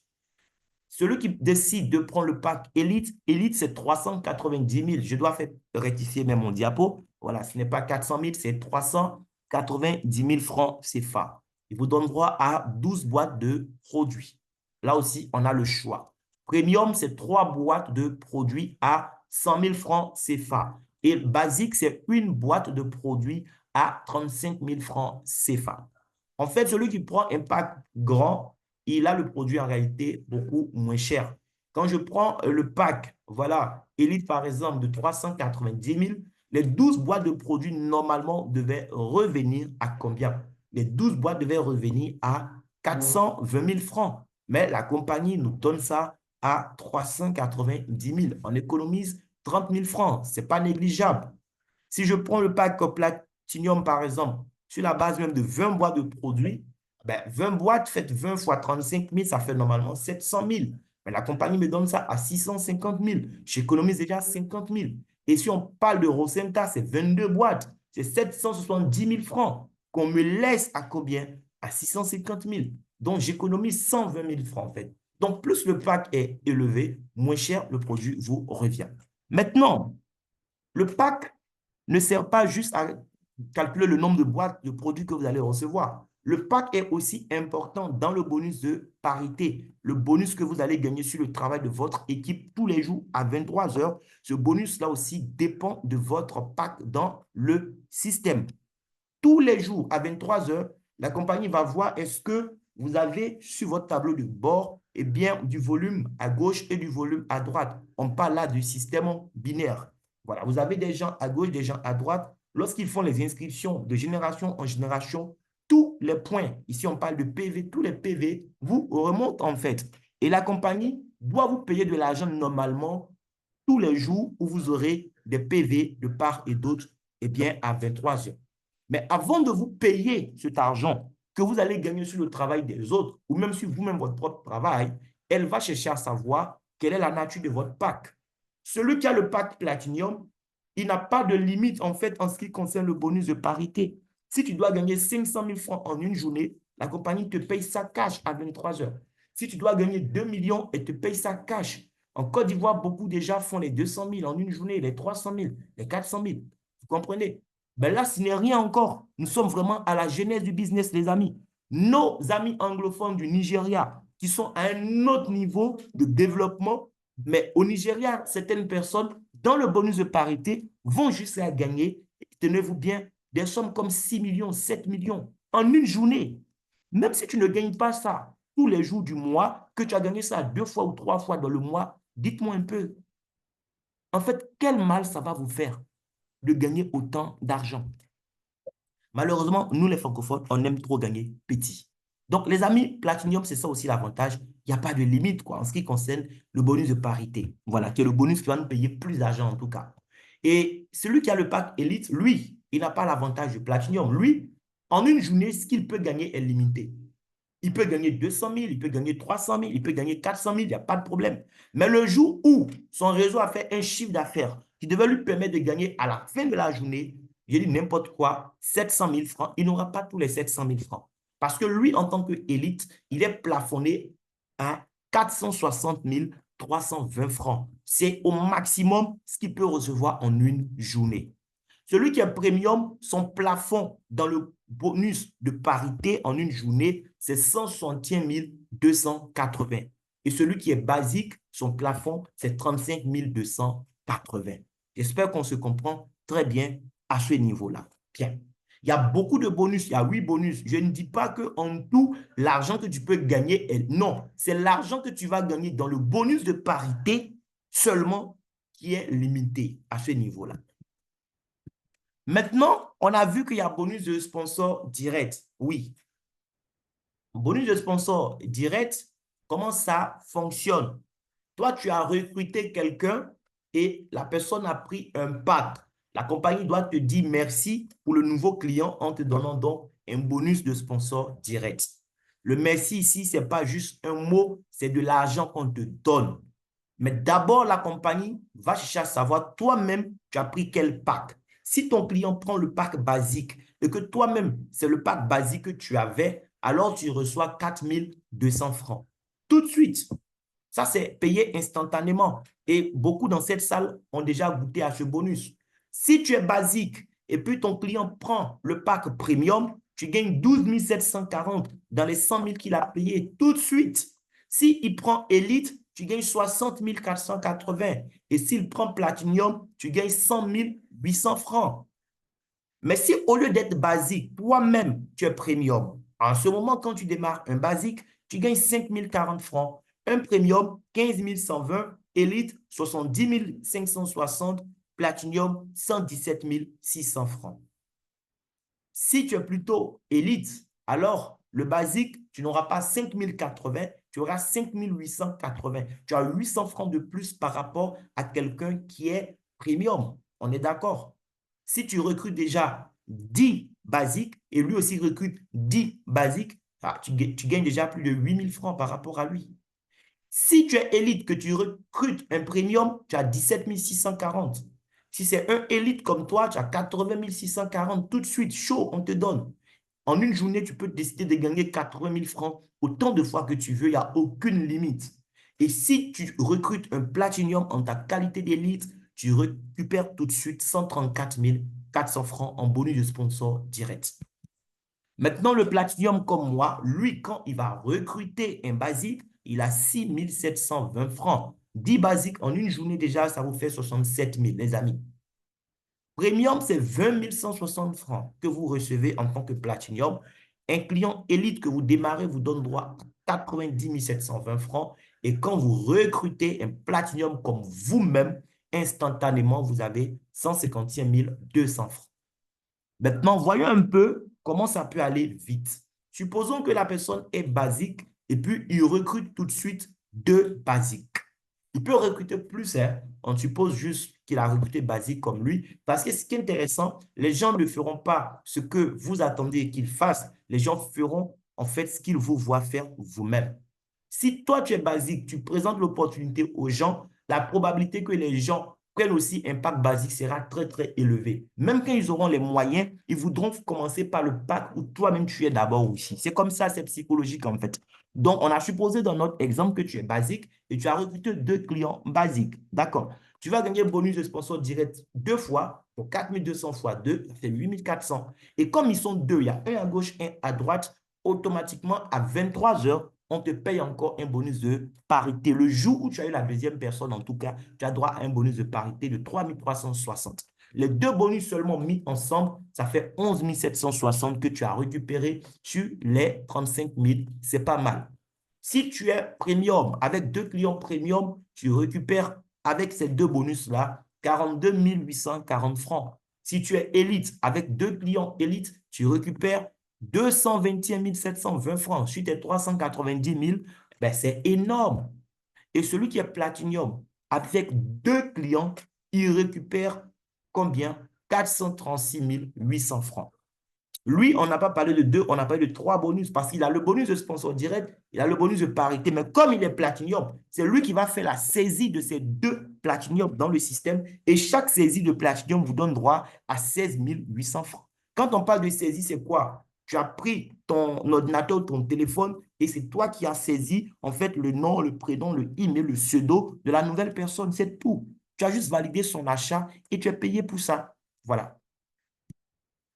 Celui qui décide de prendre le pack Elite, Elite, c'est 390 000. Je dois faire rectifier même mon diapo. Voilà, ce n'est pas 400 000, c'est 390 000 francs CFA. Il vous donne droit à 12 boîtes de produits. Là aussi, on a le choix. Premium, c'est 3 boîtes de produits à 100 000 francs CFA. Et basique, c'est une boîte de produits à 35 000 francs CFA. En fait, celui qui prend un pack grand, il a le produit en réalité beaucoup moins cher. Quand je prends le pack, voilà, Elite par exemple de 390 000, les 12 boîtes de produits normalement devaient revenir à combien? Les 12 boîtes devaient revenir à 420 000 francs. Mais la compagnie nous donne ça à 390 000. On économise 30 000 francs. Ce n'est pas négligeable. Si je prends le pack Platinum, par exemple, sur la base même de 20 boîtes de produits, ben 20 boîtes faites 20 fois 35 000, ça fait normalement 700 000. Mais la compagnie me donne ça à 650 000. J'économise déjà 50 000. Et si on parle de Rosenta, c'est 22 boîtes. C'est 770 000 francs qu'on me laisse à combien? À 650 000. Donc, j'économise 120 000 francs en fait. Donc, plus le pack est élevé, moins cher le produit vous revient. Maintenant, le pack ne sert pas juste à calculer le nombre de boîtes de produits que vous allez recevoir. Le pack est aussi important dans le bonus de parité, le bonus que vous allez gagner sur le travail de votre équipe tous les jours à 23 heures. Ce bonus-là aussi dépend de votre pack dans le système. Tous les jours à 23 heures, la compagnie va voir est-ce que vous avez sur votre tableau de bord eh bien, du volume à gauche et du volume à droite. On parle là du système binaire. Voilà, vous avez des gens à gauche, des gens à droite. Lorsqu'ils font les inscriptions de génération en génération, tous les points, ici on parle de PV, tous les PV vous remontent en fait. Et la compagnie doit vous payer de l'argent normalement tous les jours où vous aurez des PV de part et d'autre, eh bien, à 23 heures. Mais avant de vous payer cet argent que vous allez gagner sur le travail des autres, ou même sur vous-même votre propre travail, elle va chercher à savoir quelle est la nature de votre pack. Celui qui a le pack Platinum, il n'a pas de limite en fait en ce qui concerne le bonus de parité. Si tu dois gagner 500 000 francs en une journée, la compagnie te paye ça cash à 23 heures. Si tu dois gagner 2 millions, elle te paye ça cash. En Côte d'Ivoire, beaucoup déjà font les 200 000 en une journée, les 300 000, les 400 000. Vous comprenez? Ben là, ce n'est rien encore. Nous sommes vraiment à la genèse du business, les amis. Nos amis anglophones du Nigeria, qui sont à un autre niveau de développement, mais au Nigeria, certaines personnes, dans le bonus de parité, vont jusqu'à gagner, tenez-vous bien, des sommes comme 6 millions, 7 millions en une journée. Même si tu ne gagnes pas ça tous les jours du mois, que tu as gagné ça 2 fois ou 3 fois dans le mois, dites-moi un peu, en fait, quel mal ça va vous faire de gagner autant d'argent? Malheureusement, nous les francophones, on aime trop gagner petit. Donc, les amis, Platinum, c'est ça aussi l'avantage. Il n'y a pas de limite quoi, en ce qui concerne le bonus de parité. Voilà, qui est le bonus qui va nous payer plus d'argent en tout cas. Et celui qui a le pack Elite, lui, il n'a pas l'avantage du Platinum. Lui, en une journée, ce qu'il peut gagner est limité. Il peut gagner 200 000, il peut gagner 300 000, il peut gagner 400 000, il n'y a pas de problème. Mais le jour où son réseau a fait un chiffre d'affaires qui devait lui permettre de gagner à la fin de la journée, je dis n'importe quoi, 700 000 francs, il n'aura pas tous les 700 000 francs. Parce que lui, en tant qu'élite, il est plafonné à 460 320 francs. C'est au maximum ce qu'il peut recevoir en une journée. Celui qui est premium, son plafond dans le bonus de parité en une journée, c'est 161 280. Et celui qui est basique, son plafond, c'est 35 280. J'espère qu'on se comprend très bien à ce niveau-là. Bien. Il y a beaucoup de bonus, il y a 8 bonus. Je ne dis pas qu'en tout, l'argent que tu peux gagner est... Non, c'est l'argent que tu vas gagner dans le bonus de parité seulement qui est limité à ce niveau-là. Maintenant, on a vu qu'il y a bonus de sponsor direct. Oui. Bonus de sponsor direct, comment ça fonctionne? Toi, tu as recruté quelqu'un et la personne a pris un pack. La compagnie doit te dire merci pour le nouveau client en te donnant donc un bonus de sponsor direct. Le merci ici, ce n'est pas juste un mot, c'est de l'argent qu'on te donne. Mais d'abord, la compagnie va chercher à savoir toi-même, tu as pris quel pack. Si ton client prend le pack basique et que toi-même, c'est le pack basique que tu avais, alors tu reçois 4200 francs. Tout de suite. Ça, c'est payé instantanément. Et beaucoup dans cette salle ont déjà goûté à ce bonus. Si tu es basique et puis ton client prend le pack premium, tu gagnes 12 740 dans les 100 000 qu'il a payé tout de suite. S'il prend Elite, tu gagnes 60 480. Et s'il prend Platinum, tu gagnes 100 800 francs. Mais si au lieu d'être basique, toi-même, tu es premium, en ce moment, quand tu démarres un basique, tu gagnes 5 040 francs. Un premium, 15 120. Élite, 70 560. Platinum, 117 600 francs. Si tu es plutôt élite, alors le basique, tu n'auras pas 5 080, tu auras 5 880. Tu as 800 francs de plus par rapport à quelqu'un qui est premium. On est d'accord? Si tu recrutes déjà 10 basiques et lui aussi recrute 10 basiques, tu gagnes déjà plus de 8 000 francs par rapport à lui. Si tu es élite, que tu recrutes un premium, tu as 17 640. Si c'est un élite comme toi, tu as 80 640 tout de suite, chaud, on te donne. En une journée, tu peux décider de gagner 80 000 francs autant de fois que tu veux, il n'y a aucune limite. Et si tu recrutes un Platinum en ta qualité d'élite, tu récupères tout de suite 134 400 francs en bonus de sponsor direct. Maintenant, le Platinum comme moi, lui, quand il va recruter un basique, il a 6 720 francs. 10 basiques en une journée déjà, ça vous fait 67 000, les amis. Premium, c'est 20 160 francs que vous recevez en tant que Platinum. Un client élite que vous démarrez vous donne droit à 90 720 francs. Et quand vous recrutez un Platinum comme vous-même, instantanément, vous avez 151 200 francs. Maintenant, voyons un peu comment ça peut aller vite. Supposons que la personne est basique et puis il recrute tout de suite 2 basiques. Il peut recruter plus, hein. On suppose juste qu'il a recruté basique comme lui. Parce que ce qui est intéressant, les gens ne feront pas ce que vous attendez qu'ils fassent. Les gens feront en fait ce qu'ils vous voient faire vous-même. Si toi, tu es basique, tu présentes l'opportunité aux gens, la probabilité que les gens prennent aussi un pack basique sera très, très élevé. Même quand ils auront les moyens, ils voudront commencer par le pack où toi-même tu es d'abord aussi. C'est comme ça, c'est psychologique en fait. Donc, on a supposé dans notre exemple que tu es basique et tu as recruté 2 clients basiques. D'accord. Tu vas gagner bonus de sponsor direct 2 fois. Donc, 4200 fois 2, ça fait 8400. Et comme ils sont 2, il y a un à gauche, un à droite, automatiquement, à 23 heures, on te paye encore un bonus de parité. Le jour où tu as eu la deuxième personne, en tout cas, tu as droit à un bonus de parité de 3360. Les 2 bonus seulement mis ensemble, ça fait 11 760 que tu as récupéré sur les 35 000. C'est pas mal. Si tu es premium, avec 2 clients premium, tu récupères avec ces 2 bonus-là 42 840 francs. Si tu es élite, avec 2 clients élite, tu récupères 221 720 francs. Sur tes 390 000, ben c'est énorme. Et celui qui est Platinum, avec 2 clients, il récupère combien? 436 800 francs. Lui, on n'a pas parlé de 2, on a parlé de 3 bonus parce qu'il a le bonus de sponsor direct, il a le bonus de parité. Mais comme il est Platinum, c'est lui qui va faire la saisie de ces 2 Platinum dans le système. Et chaque saisie de Platinum vous donne droit à 16 800 francs. Quand on parle de saisie, c'est quoi? Tu as pris ton ordinateur, ton téléphone, et c'est toi qui as saisi, en fait, le nom, le prénom, le email, le pseudo de la nouvelle personne. C'est tout. Tu as juste validé son achat et tu es payé pour ça. Voilà.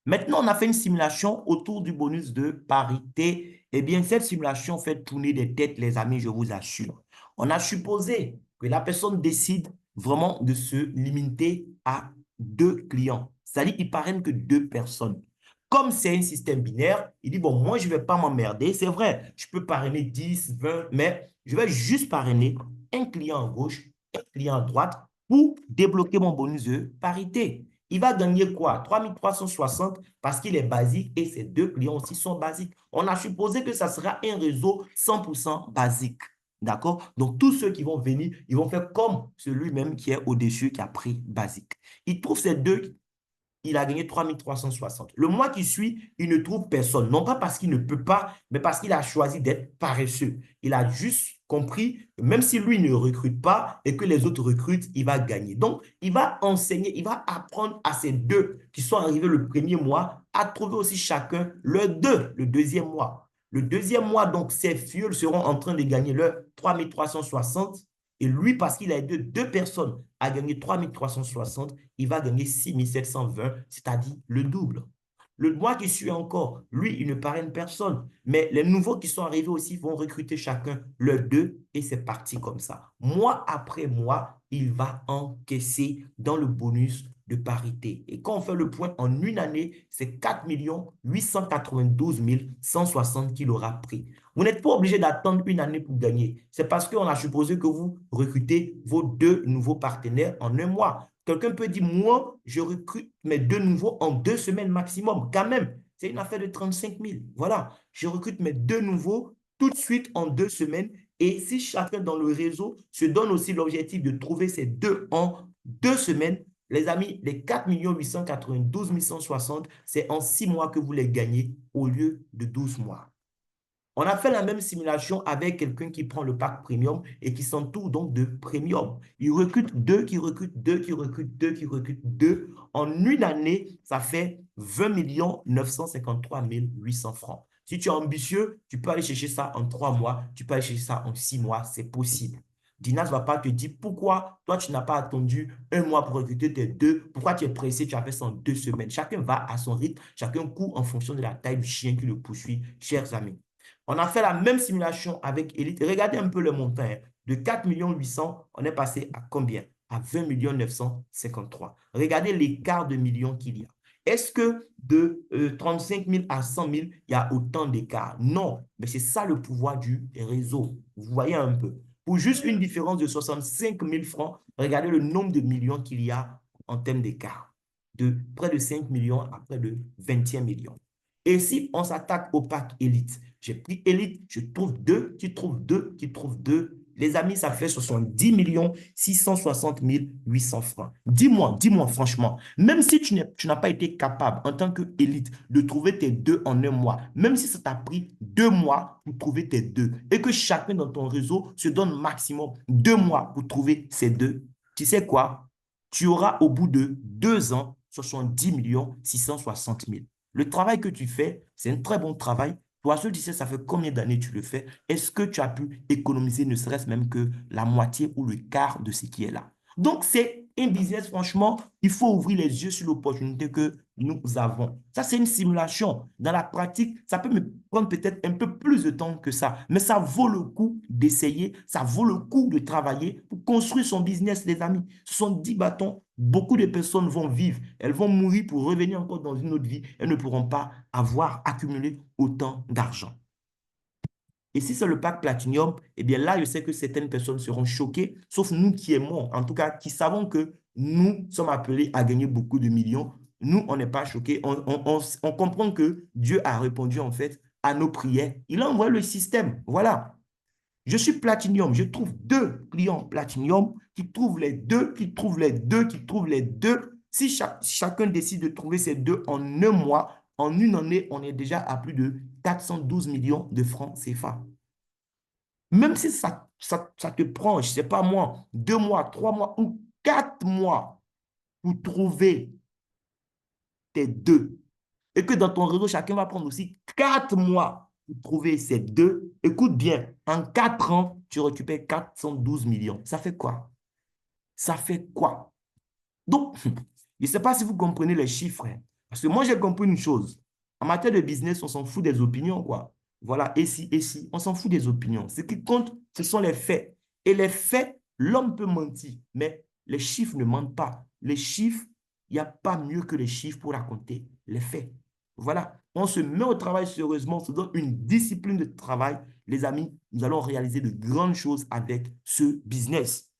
Maintenant, on a fait une simulation autour du bonus de parité. Eh bien, cette simulation fait tourner des têtes, les amis, je vous assure. On a supposé que la personne décide vraiment de se limiter à 2 clients. C'est-à-dire qu'il parraine que 2 personnes. Comme c'est un système binaire, il dit, bon, moi, je ne vais pas m'emmerder. C'est vrai, je peux parrainer 10, 20, mais je vais juste parrainer un client à gauche, un client à droite pour débloquer mon bonus de parité. Il va gagner quoi? 3360 parce qu'il est basique et ses deux clients aussi sont basiques. On a supposé que ça sera un réseau 100% basique. D'accord? Donc, tous ceux qui vont venir, ils vont faire comme celui-même qui est au-dessus, qui a pris basique. Il trouve ces deux, il a gagné 3360. Le mois qui suit, il ne trouve personne. Non pas parce qu'il ne peut pas, mais parce qu'il a choisi d'être paresseux. Il a juste compris, même si lui ne recrute pas et que les autres recrutent, il va gagner. Donc, il va enseigner, il va apprendre à ces deux qui sont arrivés le premier mois à trouver aussi chacun le deux, le deuxième mois. Le deuxième mois, donc, ces fioles seront en train de gagner leur 3360. Et lui, parce qu'il a aidé deux personnes à gagner 3360, il va gagner 6720, c'est-à-dire le double. Le mois qui suit encore, lui, il ne parraine personne. Mais les nouveaux qui sont arrivés aussi vont recruter chacun leurs deux et c'est parti comme ça. Mois après mois, il va encaisser dans le bonus de parité. Et quand on fait le point en une année, c'est 4 892 160 qu'il aura pris. Vous n'êtes pas obligé d'attendre une année pour gagner. C'est parce qu'on a supposé que vous recrutez vos deux nouveaux partenaires en un mois. Quelqu'un peut dire, moi, je recrute mes deux nouveaux en 2 semaines maximum. Quand même, c'est une affaire de 35 000. Voilà, je recrute mes deux nouveaux tout de suite en 2 semaines. Et si chacun dans le réseau se donne aussi l'objectif de trouver ces deux en 2 semaines, les amis, les 4 892 160, c'est en 6 mois que vous les gagnez au lieu de 12 mois. On a fait la même simulation avec quelqu'un qui prend le pack premium et qui s'entoure donc de premium. Il recrute deux, qui recrute deux, qui recrute deux, qui recrute deux. En une année, ça fait 20 953 800 francs. Si tu es ambitieux, tu peux aller chercher ça en 3 mois, tu peux aller chercher ça en 6 mois, c'est possible. Dinas ne va pas te dire pourquoi toi tu n'as pas attendu un mois pour recruter tes deux, pourquoi tu es pressé, tu as fait ça en 2 semaines. Chacun va à son rythme, chacun court en fonction de la taille du chien qui le poursuit, chers amis. On a fait la même simulation avec Elite. Regardez un peu le montant. Hein. De 4 800 000, on est passé à combien? À 20 953 000. Regardez l'écart de millions qu'il y a. Est-ce que de 35 000 à 100 000, il y a autant d'écart? Non, mais c'est ça le pouvoir du réseau. Vous voyez un peu. Pour juste une différence de 65 000 francs, regardez le nombre de millions qu'il y a en termes d'écart. De près de 5 millions à près de 21 millions. Et si on s'attaque au pack Elite, j'ai pris Elite, je trouve deux, qui trouve deux, qui trouve deux. Les amis, ça fait 70 660 800 francs. Dis-moi franchement, même si tu n'as pas été capable en tant qu'élite de trouver tes deux en un mois, même si ça t'a pris 2 mois pour trouver tes deux, et que chacun dans ton réseau se donne maximum 2 mois pour trouver ces deux, tu sais quoi? Tu auras au bout de 2 ans 70 660 000. Le travail que tu fais, c'est un très bon travail. Toi, seul, tu sais, ça fait combien d'années tu le fais? Est-ce que tu as pu économiser ne serait-ce même que la moitié ou le quart de ce qui est là? Donc, c'est un business, franchement, il faut ouvrir les yeux sur l'opportunité que nous avons. Ça, c'est une simulation. Dans la pratique, ça peut me prendre peut-être un peu plus de temps que ça, mais ça vaut le coup d'essayer, ça vaut le coup de travailler pour construire son business, les amis. Ce sont 10 bâtons. Beaucoup de personnes vont vivre, elles vont mourir pour revenir encore dans une autre vie. Elles ne pourront pas avoir accumulé autant d'argent. Et si c'est le pack Platinum, eh bien là, je sais que certaines personnes seront choquées, sauf nous qui aimons, en tout cas, qui savons que nous sommes appelés à gagner beaucoup de millions. Nous, on n'est pas choqués. On comprend que Dieu a répondu en fait à nos prières. Il a envoyé le système. Voilà. Je suis Platinum. Je trouve deux clients Platinum qui trouvent les deux, qui trouvent les deux, qui trouvent les deux. Si chacun décide de trouver ces deux en un mois, en une année, on est déjà à plus de 412 millions de francs CFA. Même si ça te prend, je ne sais pas moi, 2 mois, 3 mois ou 4 mois pour trouver tes deux, et que dans ton réseau, chacun va prendre aussi 4 mois pour trouver ces deux, écoute bien, en 4 ans, tu récupères 412 millions. Ça fait quoi? Ça fait quoi? Donc, je ne sais pas si vous comprenez les chiffres, hein, parce que moi, j'ai compris une chose. En matière de business, on s'en fout des opinions, quoi. Voilà, et si, on s'en fout des opinions. Ce qui compte, ce sont les faits. Et les faits, l'homme peut mentir, mais les chiffres ne mentent pas. Les chiffres, il n'y a pas mieux que les chiffres pour raconter les faits. Voilà, on se met au travail sérieusement, on se donne une discipline de travail. Les amis, nous allons réaliser de grandes choses avec ce business.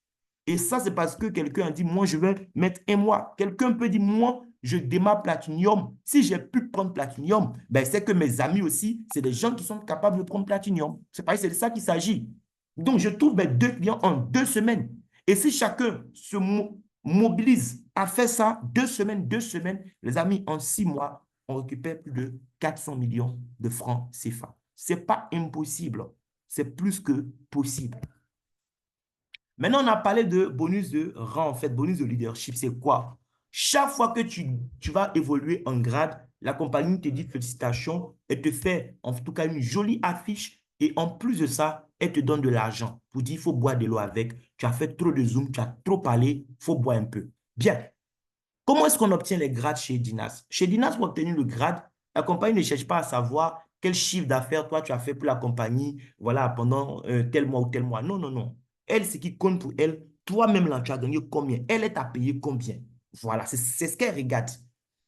Et ça, c'est parce que quelqu'un a dit, moi, je vais mettre un mois. Quelqu'un peut dire, moi, je démarre Platinium. Si j'ai pu prendre Platinium, ben, c'est que mes amis aussi, c'est des gens qui sont capables de prendre Platinium. C'est pareil, c'est de ça qu'il s'agit. Donc, je trouve mes 2 clients en 2 semaines. Et si chacun se mobilise à faire ça 2 semaines, les amis, en 6 mois, on récupère plus de 400 millions de francs CFA. Ce n'est pas impossible. C'est plus que possible. Maintenant, on a parlé de bonus de rang, en fait, bonus de leadership. C'est quoi? Chaque fois que tu vas évoluer en grade, la compagnie te dit félicitations et te fait en tout cas une jolie affiche. Et en plus de ça, elle te donne de l'argent pour dire il faut boire de l'eau avec. Tu as fait trop de zoom, tu as trop parlé, il faut boire un peu. Bien. Comment est-ce qu'on obtient les grades chez Dinas? Chez Dinas, pour obtenir le grade, la compagnie ne cherche pas à savoir quel chiffre d'affaires toi tu as fait pour la compagnie, voilà, pendant tel mois ou tel mois. Non, non, non. Elle, ce qui compte pour elle, toi-même là, tu as gagné combien? Elle est à payer combien? Voilà, c'est ce qu'elle regarde.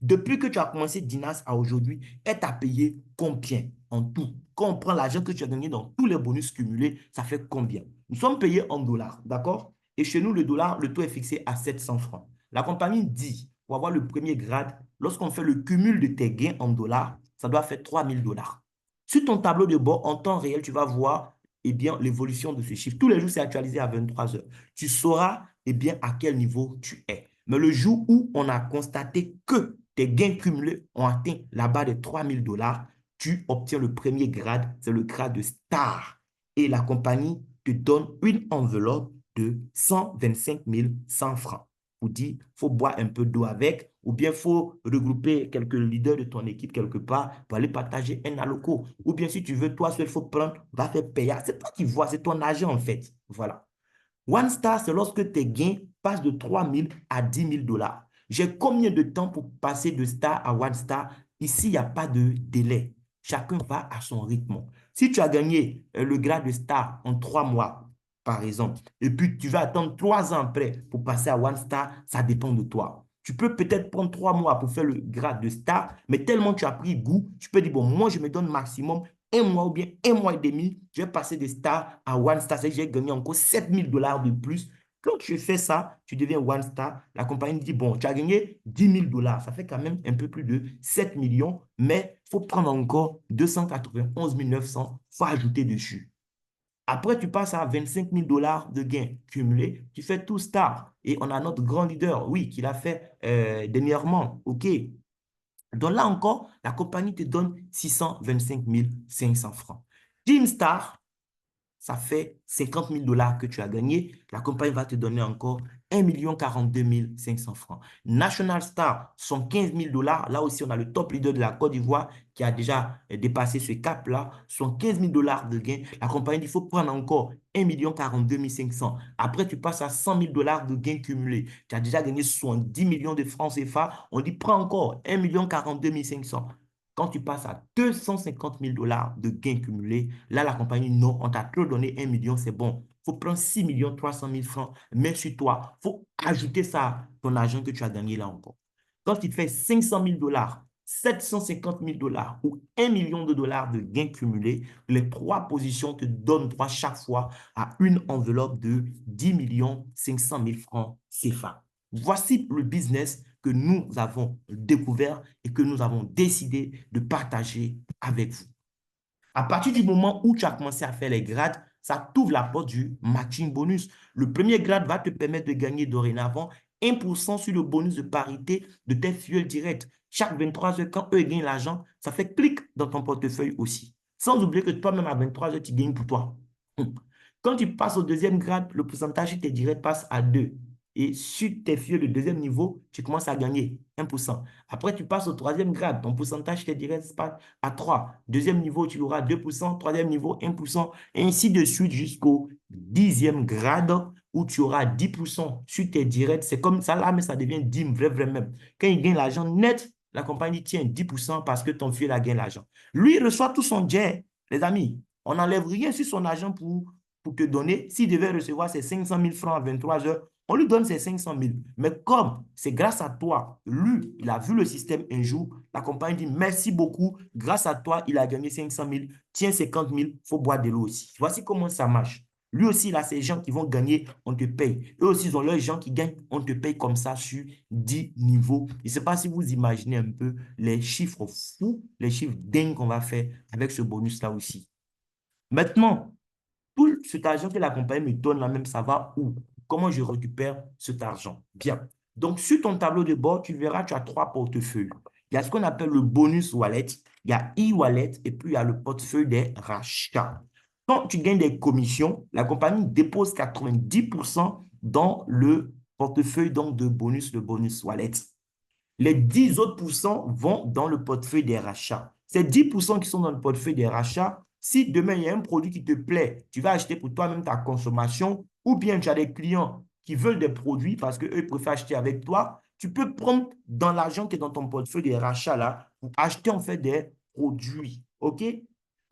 Depuis que tu as commencé Dinas à aujourd'hui, elle t'a payé combien en tout? Quand on prend l'argent que tu as gagné dans tous les bonus cumulés, ça fait combien? Nous sommes payés en dollars, d'accord? Et chez nous, le dollar, le taux est fixé à 700 francs. La compagnie dit, pour avoir le premier grade, lorsqu'on fait le cumul de tes gains en dollars, ça doit faire 3 000 $. Sur ton tableau de bord, en temps réel, tu vas voir eh bien, l'évolution de ce chiffre. Tous les jours, c'est actualisé à 23 heures. Tu sauras eh bien, à quel niveau tu es. Mais le jour où on a constaté que tes gains cumulés ont atteint la barre de 3 000 $, tu obtiens le premier grade, c'est le grade de star. Et la compagnie te donne une enveloppe de 125 100 francs. Pour dire, il faut boire un peu d'eau avec, ou bien il faut regrouper quelques leaders de ton équipe quelque part pour aller partager un aloco. Ou bien si tu veux, toi seul, il faut prendre, va faire payer. C'est toi qui vois, c'est ton argent en fait. Voilà. One Star, c'est lorsque tes gains passent de 3 000 à 10 000 $. J'ai combien de temps pour passer de Star à One Star? Ici, il n'y a pas de délai. Chacun va à son rythme. Si tu as gagné le grade de Star en 3 mois, par exemple, et puis tu vas attendre 3 ans après pour passer à One Star, ça dépend de toi. Tu peux peut-être prendre 3 mois pour faire le grade de Star, mais tellement tu as pris goût, tu peux dire, bon, moi, je me donne maximum un mois ou bien un mois et demi, je vais passer des stars à One Star. C'est que j'ai gagné encore 7 000 $ de plus. Quand tu fais ça, tu deviens One Star. La compagnie dit, bon, tu as gagné 10 000 $. Ça fait quand même un peu plus de 7 millions, mais il faut prendre encore 291 900, il faut ajouter dessus. Après, tu passes à 25 000 $ de gains cumulés. Tu fais tout star. Et on a notre grand leader, oui, qui l'a fait dernièrement. OK. Donc là encore, la compagnie te donne 625 500 francs. Team Star, ça fait 50 000 $ que tu as gagné. La compagnie va te donner encore 1 42 500 francs. National Star, sont 15 000 $. Là aussi, on a le top leader de la Côte d'Ivoire qui a déjà dépassé ce cap-là. Sont 15 000 $ de gain. La compagnie dit il faut prendre encore 1 42 500. Après, tu passes à 100 000 $ de gains cumulés. Tu as déjà gagné 70 millions de francs CFA. On dit prends encore 1 42 500. Quand tu passes à 250 000 $ de gains cumulés, là, la compagnie, non, on t'a trop donné 1 million, c'est bon. Il faut prendre 6 300 000 francs, mais sur toi, il faut ajouter ça à ton argent que tu as gagné là encore. Quand tu fais 500 000 $, 750 000 $ ou 1 million de dollars de gains cumulés, les trois positions te donnent droit chaque fois à une enveloppe de 10 500 000 francs CFA. Voici le business que nous avons découvert et que nous avons décidé de partager avec vous. À partir du moment où tu as commencé à faire les grades, ça t'ouvre la porte du matching bonus. Le premier grade va te permettre de gagner dorénavant 1% sur le bonus de parité de tes fuels directs. Chaque 23 heures, quand eux gagnent l'argent, ça fait clic dans ton portefeuille aussi. Sans oublier que toi-même, à 23 heures, tu gagnes pour toi. Quand tu passes au deuxième grade, le pourcentage sur tes directs passe à 2. Et sur tes fuels de deuxième niveau, tu commences à gagner 1%. Après, tu passes au troisième grade, ton pourcentage sur tes directs passe à 3. Deuxième niveau, tu auras 2%. Troisième niveau, 1%. Et ainsi de suite jusqu'au 10e grade où tu auras 10% sur tes directs. C'est comme ça là, mais ça devient 10, vrai, vrai même. Quand il gagne l'argent net, la compagnie tient 10% parce que ton fuel a gagné l'argent. Lui, il reçoit tout son jet, les amis. On n'enlève rien sur son argent pour te donner. S'il devait recevoir ses 500 000 francs à 23 heures, On lui donne ses 500 000. Mais comme c'est grâce à toi, lui, il a vu le système un jour, la compagnie dit merci beaucoup, grâce à toi, il a gagné 500 000, tiens 50 000, il faut boire de l'eau aussi. Voici comment ça marche. Lui aussi, il a ses gens qui vont gagner, on te paye. Eux aussi, ils ont leurs gens qui gagnent, on te paye comme ça sur 10 niveaux. Je ne sais pas si vous imaginez un peu les chiffres fous, les chiffres dingues qu'on va faire avec ce bonus-là aussi. Maintenant, tout cet argent que la compagnie me donne là même, ça va où? Comment je récupère cet argent? Bien. Donc, sur ton tableau de bord, tu verras, tu as trois portefeuilles. Il y a ce qu'on appelle le bonus wallet, il y a e-wallet et puis il y a le portefeuille des rachats. Quand tu gagnes des commissions, la compagnie dépose 90% dans le portefeuille donc, de bonus, le bonus wallet. Les 10 autres pourcents vont dans le portefeuille des rachats. Ces 10% qui sont dans le portefeuille des rachats, si demain il y a un produit qui te plaît, tu vas acheter pour toi-même ta consommation, ou bien tu as des clients qui veulent des produits parce qu'eux préfèrent acheter avec toi, tu peux prendre dans l'argent qui est dans ton portefeuille des rachats là pour acheter en fait des produits. OK?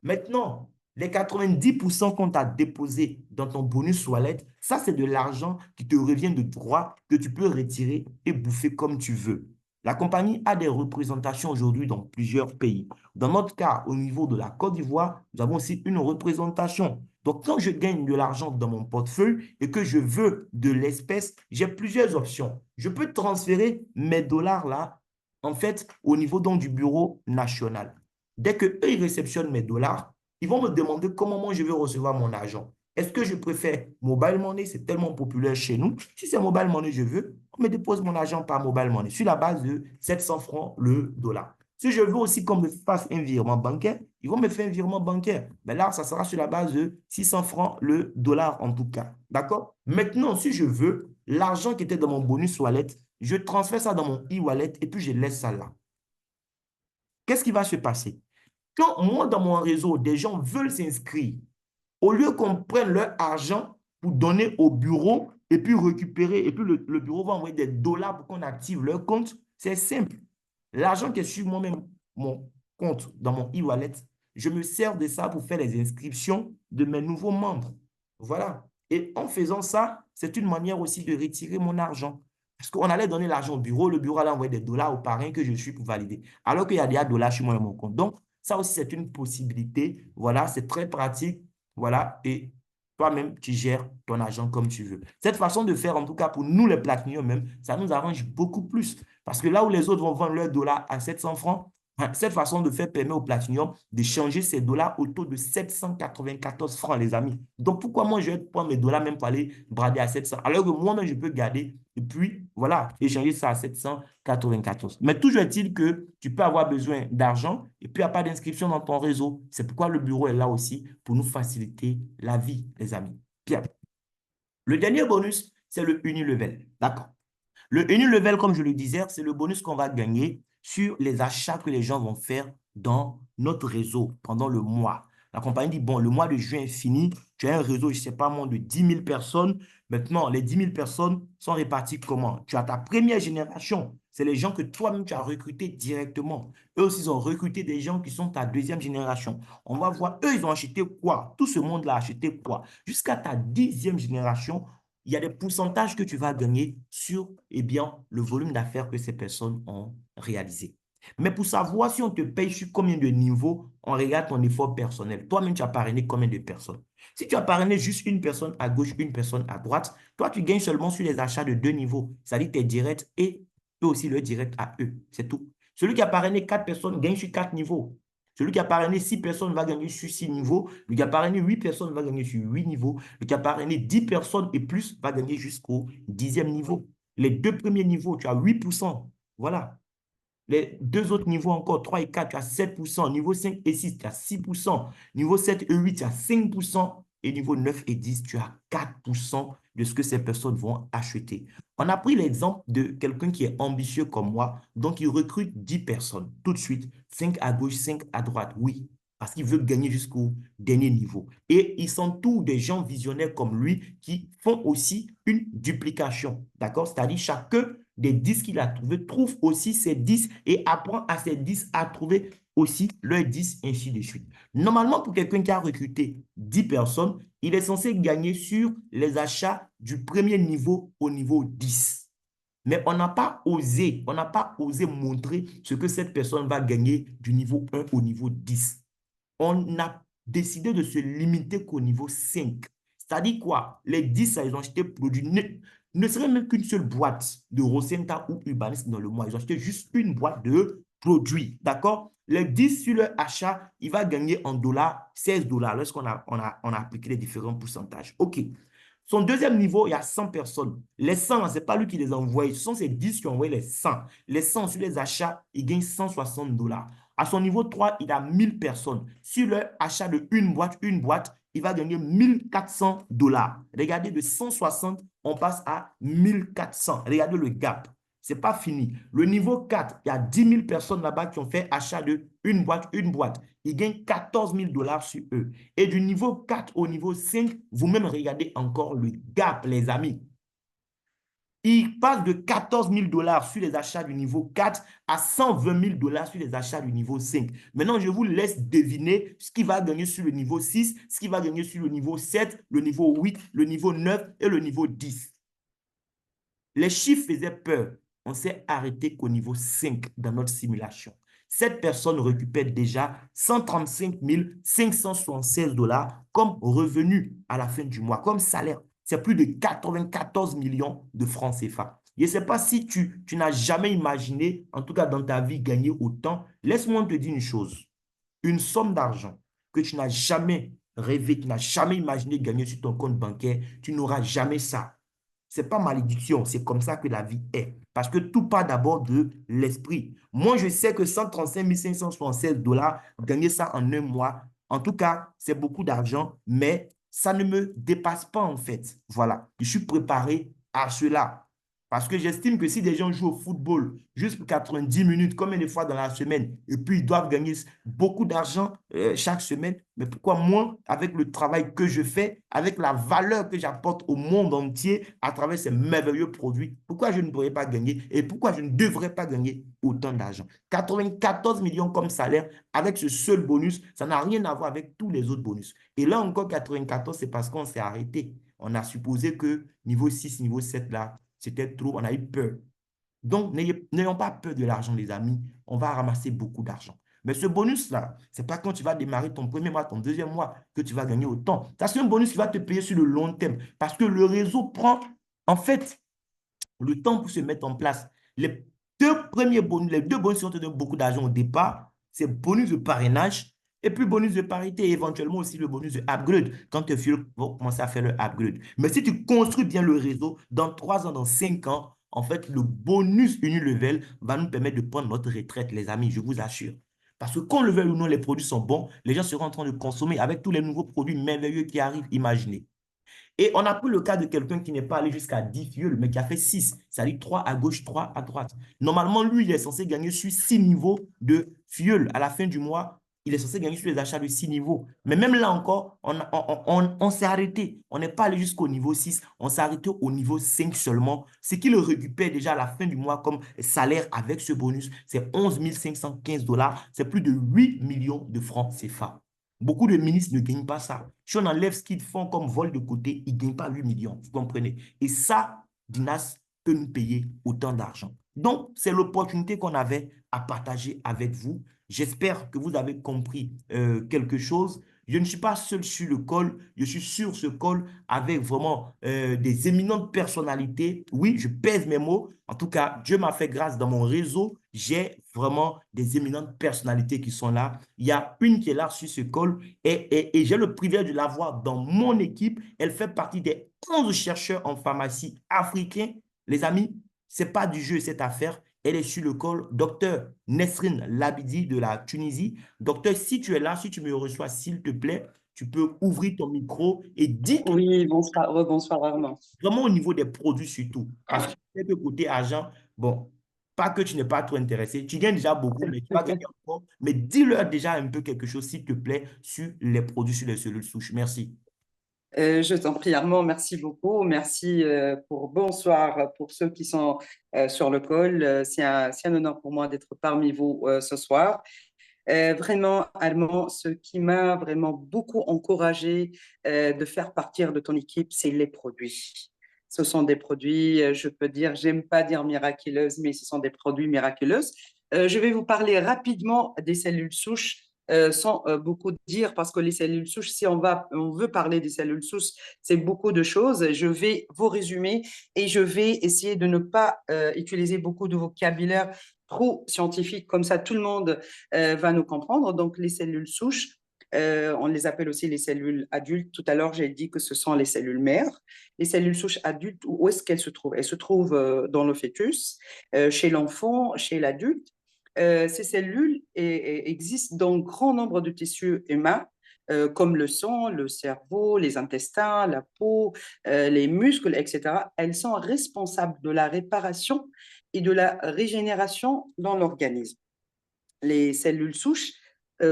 Maintenant, les 90% qu'on t'a déposé dans ton bonus wallet, ça c'est de l'argent qui te revient de droit que tu peux retirer et bouffer comme tu veux. La compagnie a des représentations aujourd'hui dans plusieurs pays. Dans notre cas, au niveau de la Côte d'Ivoire, nous avons aussi une représentation. Donc, quand je gagne de l'argent dans mon portefeuille et que je veux de l'espèce, j'ai plusieurs options. Je peux transférer mes dollars là, en fait, au niveau donc, du bureau national. Dès qu'eux, ils réceptionnent mes dollars, ils vont me demander comment moi je vais recevoir mon argent. Est-ce que je préfère mobile money? C'est tellement populaire chez nous. Si c'est mobile money, je veux, on me dépose mon argent par mobile money sur la base de 700 francs le dollar. Si je veux aussi qu'on me fasse un virement bancaire, ils vont me faire un virement bancaire. Mais là, ça sera sur la base de 600 francs le dollar en tout cas. D'accord? Maintenant, si je veux, l'argent qui était dans mon bonus wallet, je transfère ça dans mon e-wallet et puis je laisse ça là. Qu'est-ce qui va se passer? Quand moi, dans mon réseau, des gens veulent s'inscrire, au lieu qu'on prenne leur argent pour donner au bureau et puis récupérer, et puis le bureau va envoyer des dollars pour qu'on active leur compte, c'est simple. L'argent qui est sur moi-même, mon compte, dans mon e-wallet, je me sers de ça pour faire les inscriptions de mes nouveaux membres. Voilà. Et en faisant ça, c'est une manière aussi de retirer mon argent. Parce qu'on allait donner l'argent au bureau, le bureau allait envoyer des dollars au parrain que je suis pour valider. Alors qu'il y a des dollars sur moi et mon compte. Donc, ça aussi, c'est une possibilité. Voilà, c'est très pratique. Voilà, et toi-même, tu gères ton argent comme tu veux. Cette façon de faire, en tout cas pour nous les platiniums même, ça nous arrange beaucoup plus. Parce que là où les autres vont vendre leurs dollars à 700 francs, cette façon de faire permet au platinium de changer ses dollars au taux de 794 francs, les amis. Donc, pourquoi moi, je vais prendre mes dollars même pour aller brader à 700, alors que moi-même, je peux garder et puis, voilà, échanger ça à 794. Mais toujours est-il que tu peux avoir besoin d'argent et puis il n'y a pas d'inscription dans ton réseau. C'est pourquoi le bureau est là aussi pour nous faciliter la vie, les amis. Bien. Le dernier bonus, c'est le Unilevel. D'accord. Le Unilevel, comme je le disais, c'est le bonus qu'on va gagner sur les achats que les gens vont faire dans notre réseau pendant le mois. La compagnie dit, bon, le mois de juin est fini, tu as un réseau, je ne sais pas moi, de 10 000 personnes. Maintenant, les 10 000 personnes sont réparties comment? Tu as ta première génération. C'est les gens que toi-même, tu as recrutés directement. Eux aussi, ils ont recruté des gens qui sont ta deuxième génération. On va voir, eux, ils ont acheté quoi? Tout ce monde-là a acheté quoi? Jusqu'à ta 10e génération, il y a des pourcentages que tu vas gagner sur eh bien, le volume d'affaires que ces personnes ont réalisé. Mais pour savoir si on te paye sur combien de niveaux, on regarde ton effort personnel. Toi-même, tu as parrainé combien de personnes? Si tu as parrainé juste une personne à gauche, une personne à droite, toi, tu gagnes seulement sur les achats de 2 niveaux. C'est-à-dire tes directs et eux aussi le direct à eux. C'est tout. Celui qui a parrainé 4 personnes gagne sur 4 niveaux. Celui qui a parrainé 6 personnes va gagner sur 6 niveaux. Celui qui a parrainé 8 personnes va gagner sur 8 niveaux. Celui qui a parrainé 10 personnes et plus va gagner jusqu'au 10e niveau. Les deux premiers niveaux, tu as 8%. Voilà. Les deux autres niveaux encore, 3 et 4, tu as 7%. Niveau 5 et 6, tu as 6%. Niveau 7 et 8, tu as 5%. Et niveau 9 et 10, tu as 4% de ce que ces personnes vont acheter. On a pris l'exemple de quelqu'un qui est ambitieux comme moi, donc il recrute 10 personnes tout de suite, 5 à gauche, 5 à droite, oui, parce qu'il veut gagner jusqu'au dernier niveau. Et ils sont tous des gens visionnaires comme lui qui font aussi une duplication, d'accord? C'est-à-dire chacun des 10 qu'il a trouvé trouve aussi ces 10 et apprend à ces 10 à trouver aussi leurs 10, ainsi de suite. Normalement, pour quelqu'un qui a recruté 10 personnes, il est censé gagner sur les achats du premier niveau au niveau 10. Mais on n'a pas osé montrer ce que cette personne va gagner du niveau 1 au niveau 10. On a décidé de se limiter qu'au niveau 5. C'est-à-dire quoi? Les 10, ils ont acheté produit, ne serait même qu'une seule boîte de Rosenta ou Urbanisme dans le mois. Ils ont acheté juste une boîte de produits. D'accord? Les 10 sur leur achat, il va gagner en dollars, 16 dollars lorsqu'on on a appliqué les différents pourcentages. OK. Son deuxième niveau, il y a 100 personnes. Les 100, ce n'est pas lui qui les a envoyés. Ce sont ces 10 qui ont envoyé les 100. Les 100 sur les achats, il gagne 160 dollars. À son niveau 3, il a 1000 personnes. Sur leur achat de une boîte, il va gagner 1400 dollars. Regardez, de 160, on passe à 1400. Regardez le gap. Ce n'est pas fini. Le niveau 4, il y a 10 000 personnes là-bas qui ont fait achat de une boîte. Ils gagnent 14 000 dollars sur eux. Et du niveau 4 au niveau 5, vous-même regardez encore le gap, les amis. Il passe de 14 000 dollars sur les achats du niveau 4 à 120 000 dollars sur les achats du niveau 5. Maintenant, je vous laisse deviner ce qu'il va gagner sur le niveau 6, ce qu'il va gagner sur le niveau 7, le niveau 8, le niveau 9 et le niveau 10. Les chiffres faisaient peur. On s'est arrêté qu'au niveau 5 dans notre simulation. Cette personne récupère déjà 135 576 dollars comme revenu à la fin du mois, comme salaire. C'est plus de 94 millions de francs CFA. Je ne sais pas si tu n'as jamais imaginé, en tout cas dans ta vie, gagner autant. Laisse-moi te dire une chose. Une somme d'argent que tu n'as jamais rêvé, tu n'as jamais imaginé gagner sur ton compte bancaire, tu n'auras jamais ça. Ce n'est pas malédiction, c'est comme ça que la vie est. Parce que tout part d'abord de l'esprit. Moi, je sais que 135 576 dollars, gagner ça en un mois, en tout cas, c'est beaucoup d'argent, mais ça ne me dépasse pas en fait. Voilà, je suis préparé à cela. Parce que j'estime que si des gens jouent au football juste pour 90 minutes, combien de fois dans la semaine, et puis ils doivent gagner beaucoup d'argent chaque semaine, mais pourquoi moi, avec le travail que je fais, avec la valeur que j'apporte au monde entier à travers ces merveilleux produits, pourquoi je ne pourrais pas gagner et pourquoi je ne devrais pas gagner autant d'argent? 94 millions comme salaire avec ce seul bonus, ça n'a rien à voir avec tous les autres bonus. Et là encore, 94, c'est parce qu'on s'est arrêté. On a supposé que niveau 6, niveau 7, là, c'était trop, on a eu peur. Donc, n'ayons pas peur de l'argent, les amis. On va ramasser beaucoup d'argent. Mais ce bonus-là, ce n'est pas quand tu vas démarrer ton premier mois, ton deuxième mois, que tu vas gagner autant. Ça, c'est un bonus qui va te payer sur le long terme. Parce que le réseau prend, en fait, le temps pour se mettre en place. Les les deux bonus qui vont te donner beaucoup d'argent au départ, c'est bonus de parrainage et puis bonus de parité et éventuellement aussi le bonus de upgrade quand tes filles vont commencer à faire le upgrade. Mais si tu construis bien le réseau, dans 3 ans, dans 5 ans, en fait, le bonus Unilevel va nous permettre de prendre notre retraite, les amis, je vous assure. Parce que qu'on le veuille ou non, les produits sont bons, les gens seront en train de consommer avec tous les nouveaux produits merveilleux qui arrivent, imaginez. Et on a pris le cas de quelqu'un qui n'est pas allé jusqu'à 10 fioles, mais qui a fait 6. C'est-à-dire 3 à gauche, 3 à droite. Normalement, lui, il est censé gagner sur 6 niveaux de fioles. À la fin du mois, il est censé gagner sur les achats de 6 niveaux. Mais même là encore, on s'est arrêté. On n'est pas allé jusqu'au niveau 6. On s'est arrêté au niveau 5 seulement. Ce qu'il récupère déjà à la fin du mois comme salaire avec ce bonus, c'est 11 515 dollars. C'est plus de 8 millions de francs CFA. Beaucoup de ministres ne gagnent pas ça. Si on enlève ce qu'ils font comme vol de côté, ils ne gagnent pas 8 millions. Vous comprenez? Et ça, Dinas peut nous payer autant d'argent. Donc, c'est l'opportunité qu'on avait à partager avec vous. J'espère que vous avez compris quelque chose. Je ne suis pas seul sur le call, je suis sur ce call avec vraiment des éminentes personnalités. Oui, je pèse mes mots. En tout cas, Dieu m'a fait grâce dans mon réseau. J'ai vraiment des éminentes personnalités qui sont là. Il y a une qui est là sur ce call et j'ai le privilège de l'avoir dans mon équipe. Elle fait partie des 11 chercheurs en pharmacie africains. Les amis, ce n'est pas du jeu cette affaire. Elle est sur le call. Docteur Nesrine Labidi de la Tunisie. Docteur, si tu es là, si tu me reçois, s'il te plaît, tu peux ouvrir ton micro et dire Oui, bonsoir, rebonsoir Armand. vraiment au niveau des produits surtout. Parce que côté argent, bon, pas que tu n'es pas trop intéressé, tu gagnes déjà beaucoup, mais tu vas gagner encore. Mais dis-leur déjà un peu quelque chose, s'il te plaît, sur les produits sur les cellules souches. Merci. Je t'en prie Armand, merci beaucoup. Merci pour bonsoir pour ceux qui sont sur le call. C'est un honneur pour moi d'être parmi vous ce soir. Vraiment, Armand, ce qui m'a vraiment beaucoup encouragé de faire partir de ton équipe, c'est les produits. Ce sont des produits, je peux dire, j'aime pas dire miraculeuses, mais ce sont des produits miraculeux. Je vais vous parler rapidement des cellules souches sans beaucoup dire, parce que les cellules souches, si on veut parler des cellules souches, c'est beaucoup de choses. Je vais vous résumer et je vais essayer de ne pas utiliser beaucoup de vocabulaire trop scientifique, comme ça tout le monde va nous comprendre. Donc, les cellules souches, on les appelle aussi les cellules adultes. Tout à l'heure, j'ai dit que ce sont les cellules mères. Les cellules souches adultes, où est-ce qu'elles se trouvent? Elles se trouvent dans le fœtus, chez l'enfant, chez l'adulte. Ces cellules existent dans grand nombre de tissus humains, comme le sang, le cerveau, les intestins, la peau, les muscles, etc. Elles sont responsables de la réparation et de la régénération dans l'organisme. Les cellules souches,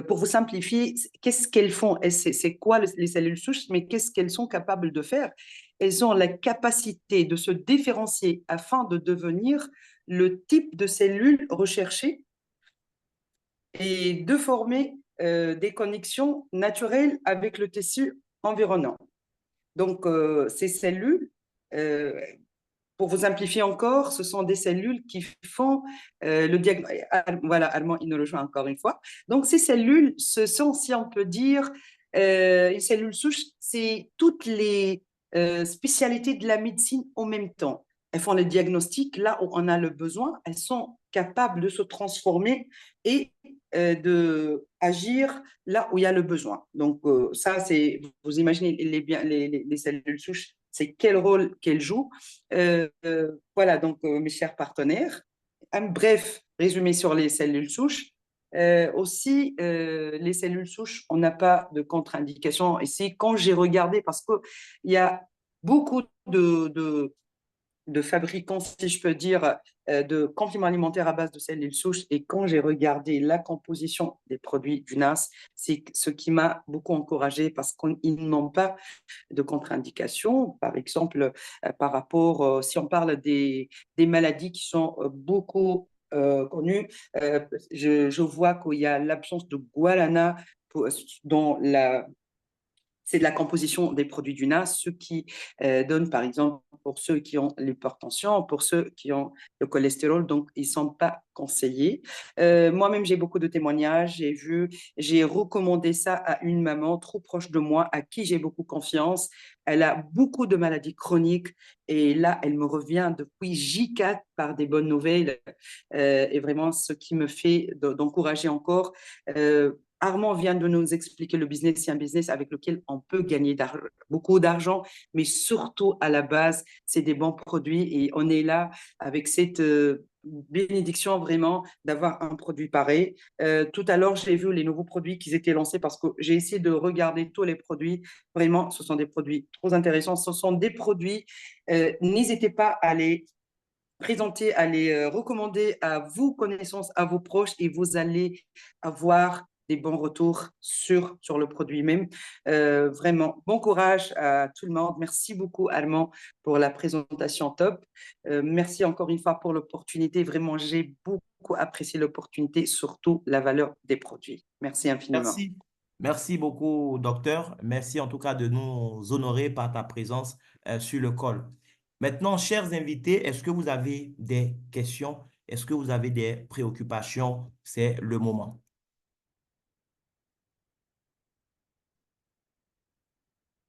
pour vous simplifier, qu'est-ce qu'elles font? C'est quoi les cellules souches, mais qu'est-ce qu'elles sont capables de faire? Elles ont la capacité de se différencier afin de devenir le type de cellule recherchée et de former des connexions naturelles avec le tissu environnant. Donc, ces cellules, euh, pour vous simplifier encore, ce sont des cellules qui font le diagnostic. Voilà, Armand, il nous rejoint encore une fois. Donc, ces cellules, ce sont, si on peut dire, les cellules souches, c'est toutes les spécialités de la médecine en même temps. Elles font le diagnostic là où on a le besoin. Elles sont capables de se transformer et de agir là où il y a le besoin. Donc, ça, c'est, vous imaginez les cellules souches, c'est quel rôle qu'elles jouent. Voilà, donc, mes chers partenaires, un bref résumé sur les cellules souches. Aussi, les cellules souches, on n'a pas de contre-indication ici. Quand j'ai regardé, parce qu'il y a beaucoup de fabricants, si je peux dire, de compléments alimentaires à base de cellules souches. Et quand j'ai regardé la composition des produits du NAS, c'est ce qui m'a beaucoup encouragé parce qu'ils n'ont pas de contre-indications. Par exemple, par rapport, si on parle des maladies qui sont beaucoup connues, je vois qu'il y a l'absence de guarana dans la c'est de la composition des produits du NAS, ce qui donne, par exemple, pour ceux qui ont l'hypertension, pour ceux qui ont le cholestérol, donc ils ne sont pas conseillés. Moi-même, j'ai beaucoup de témoignages, j'ai recommandé ça à une maman trop proche de moi, à qui j'ai beaucoup confiance. Elle a beaucoup de maladies chroniques et là, elle me revient depuis J4 par des bonnes nouvelles et vraiment ce qui me fait d'encourager encore. Armand vient de nous expliquer le business, c'est un business avec lequel on peut gagner beaucoup d'argent, mais surtout à la base, c'est des bons produits et on est là avec cette bénédiction vraiment d'avoir un produit pareil. Tout à l'heure, j'ai vu les nouveaux produits qui étaient lancés parce que j'ai essayé de regarder tous les produits. Vraiment, ce sont des produits trop intéressants. Ce sont des produits, n'hésitez pas à les présenter, à les recommander à vos connaissances, à vos proches et vous allez avoir des bons retours sur le produit même. Vraiment, bon courage à tout le monde. Merci beaucoup, Armand, pour la présentation top. Merci encore une fois pour l'opportunité. Vraiment, j'ai beaucoup apprécié l'opportunité, surtout la valeur des produits. Merci infiniment. Merci. Merci beaucoup, docteur. Merci en tout cas de nous honorer par ta présence sur le call. Maintenant, chers invités, est-ce que vous avez des questions? Est-ce que vous avez des préoccupations? C'est le moment.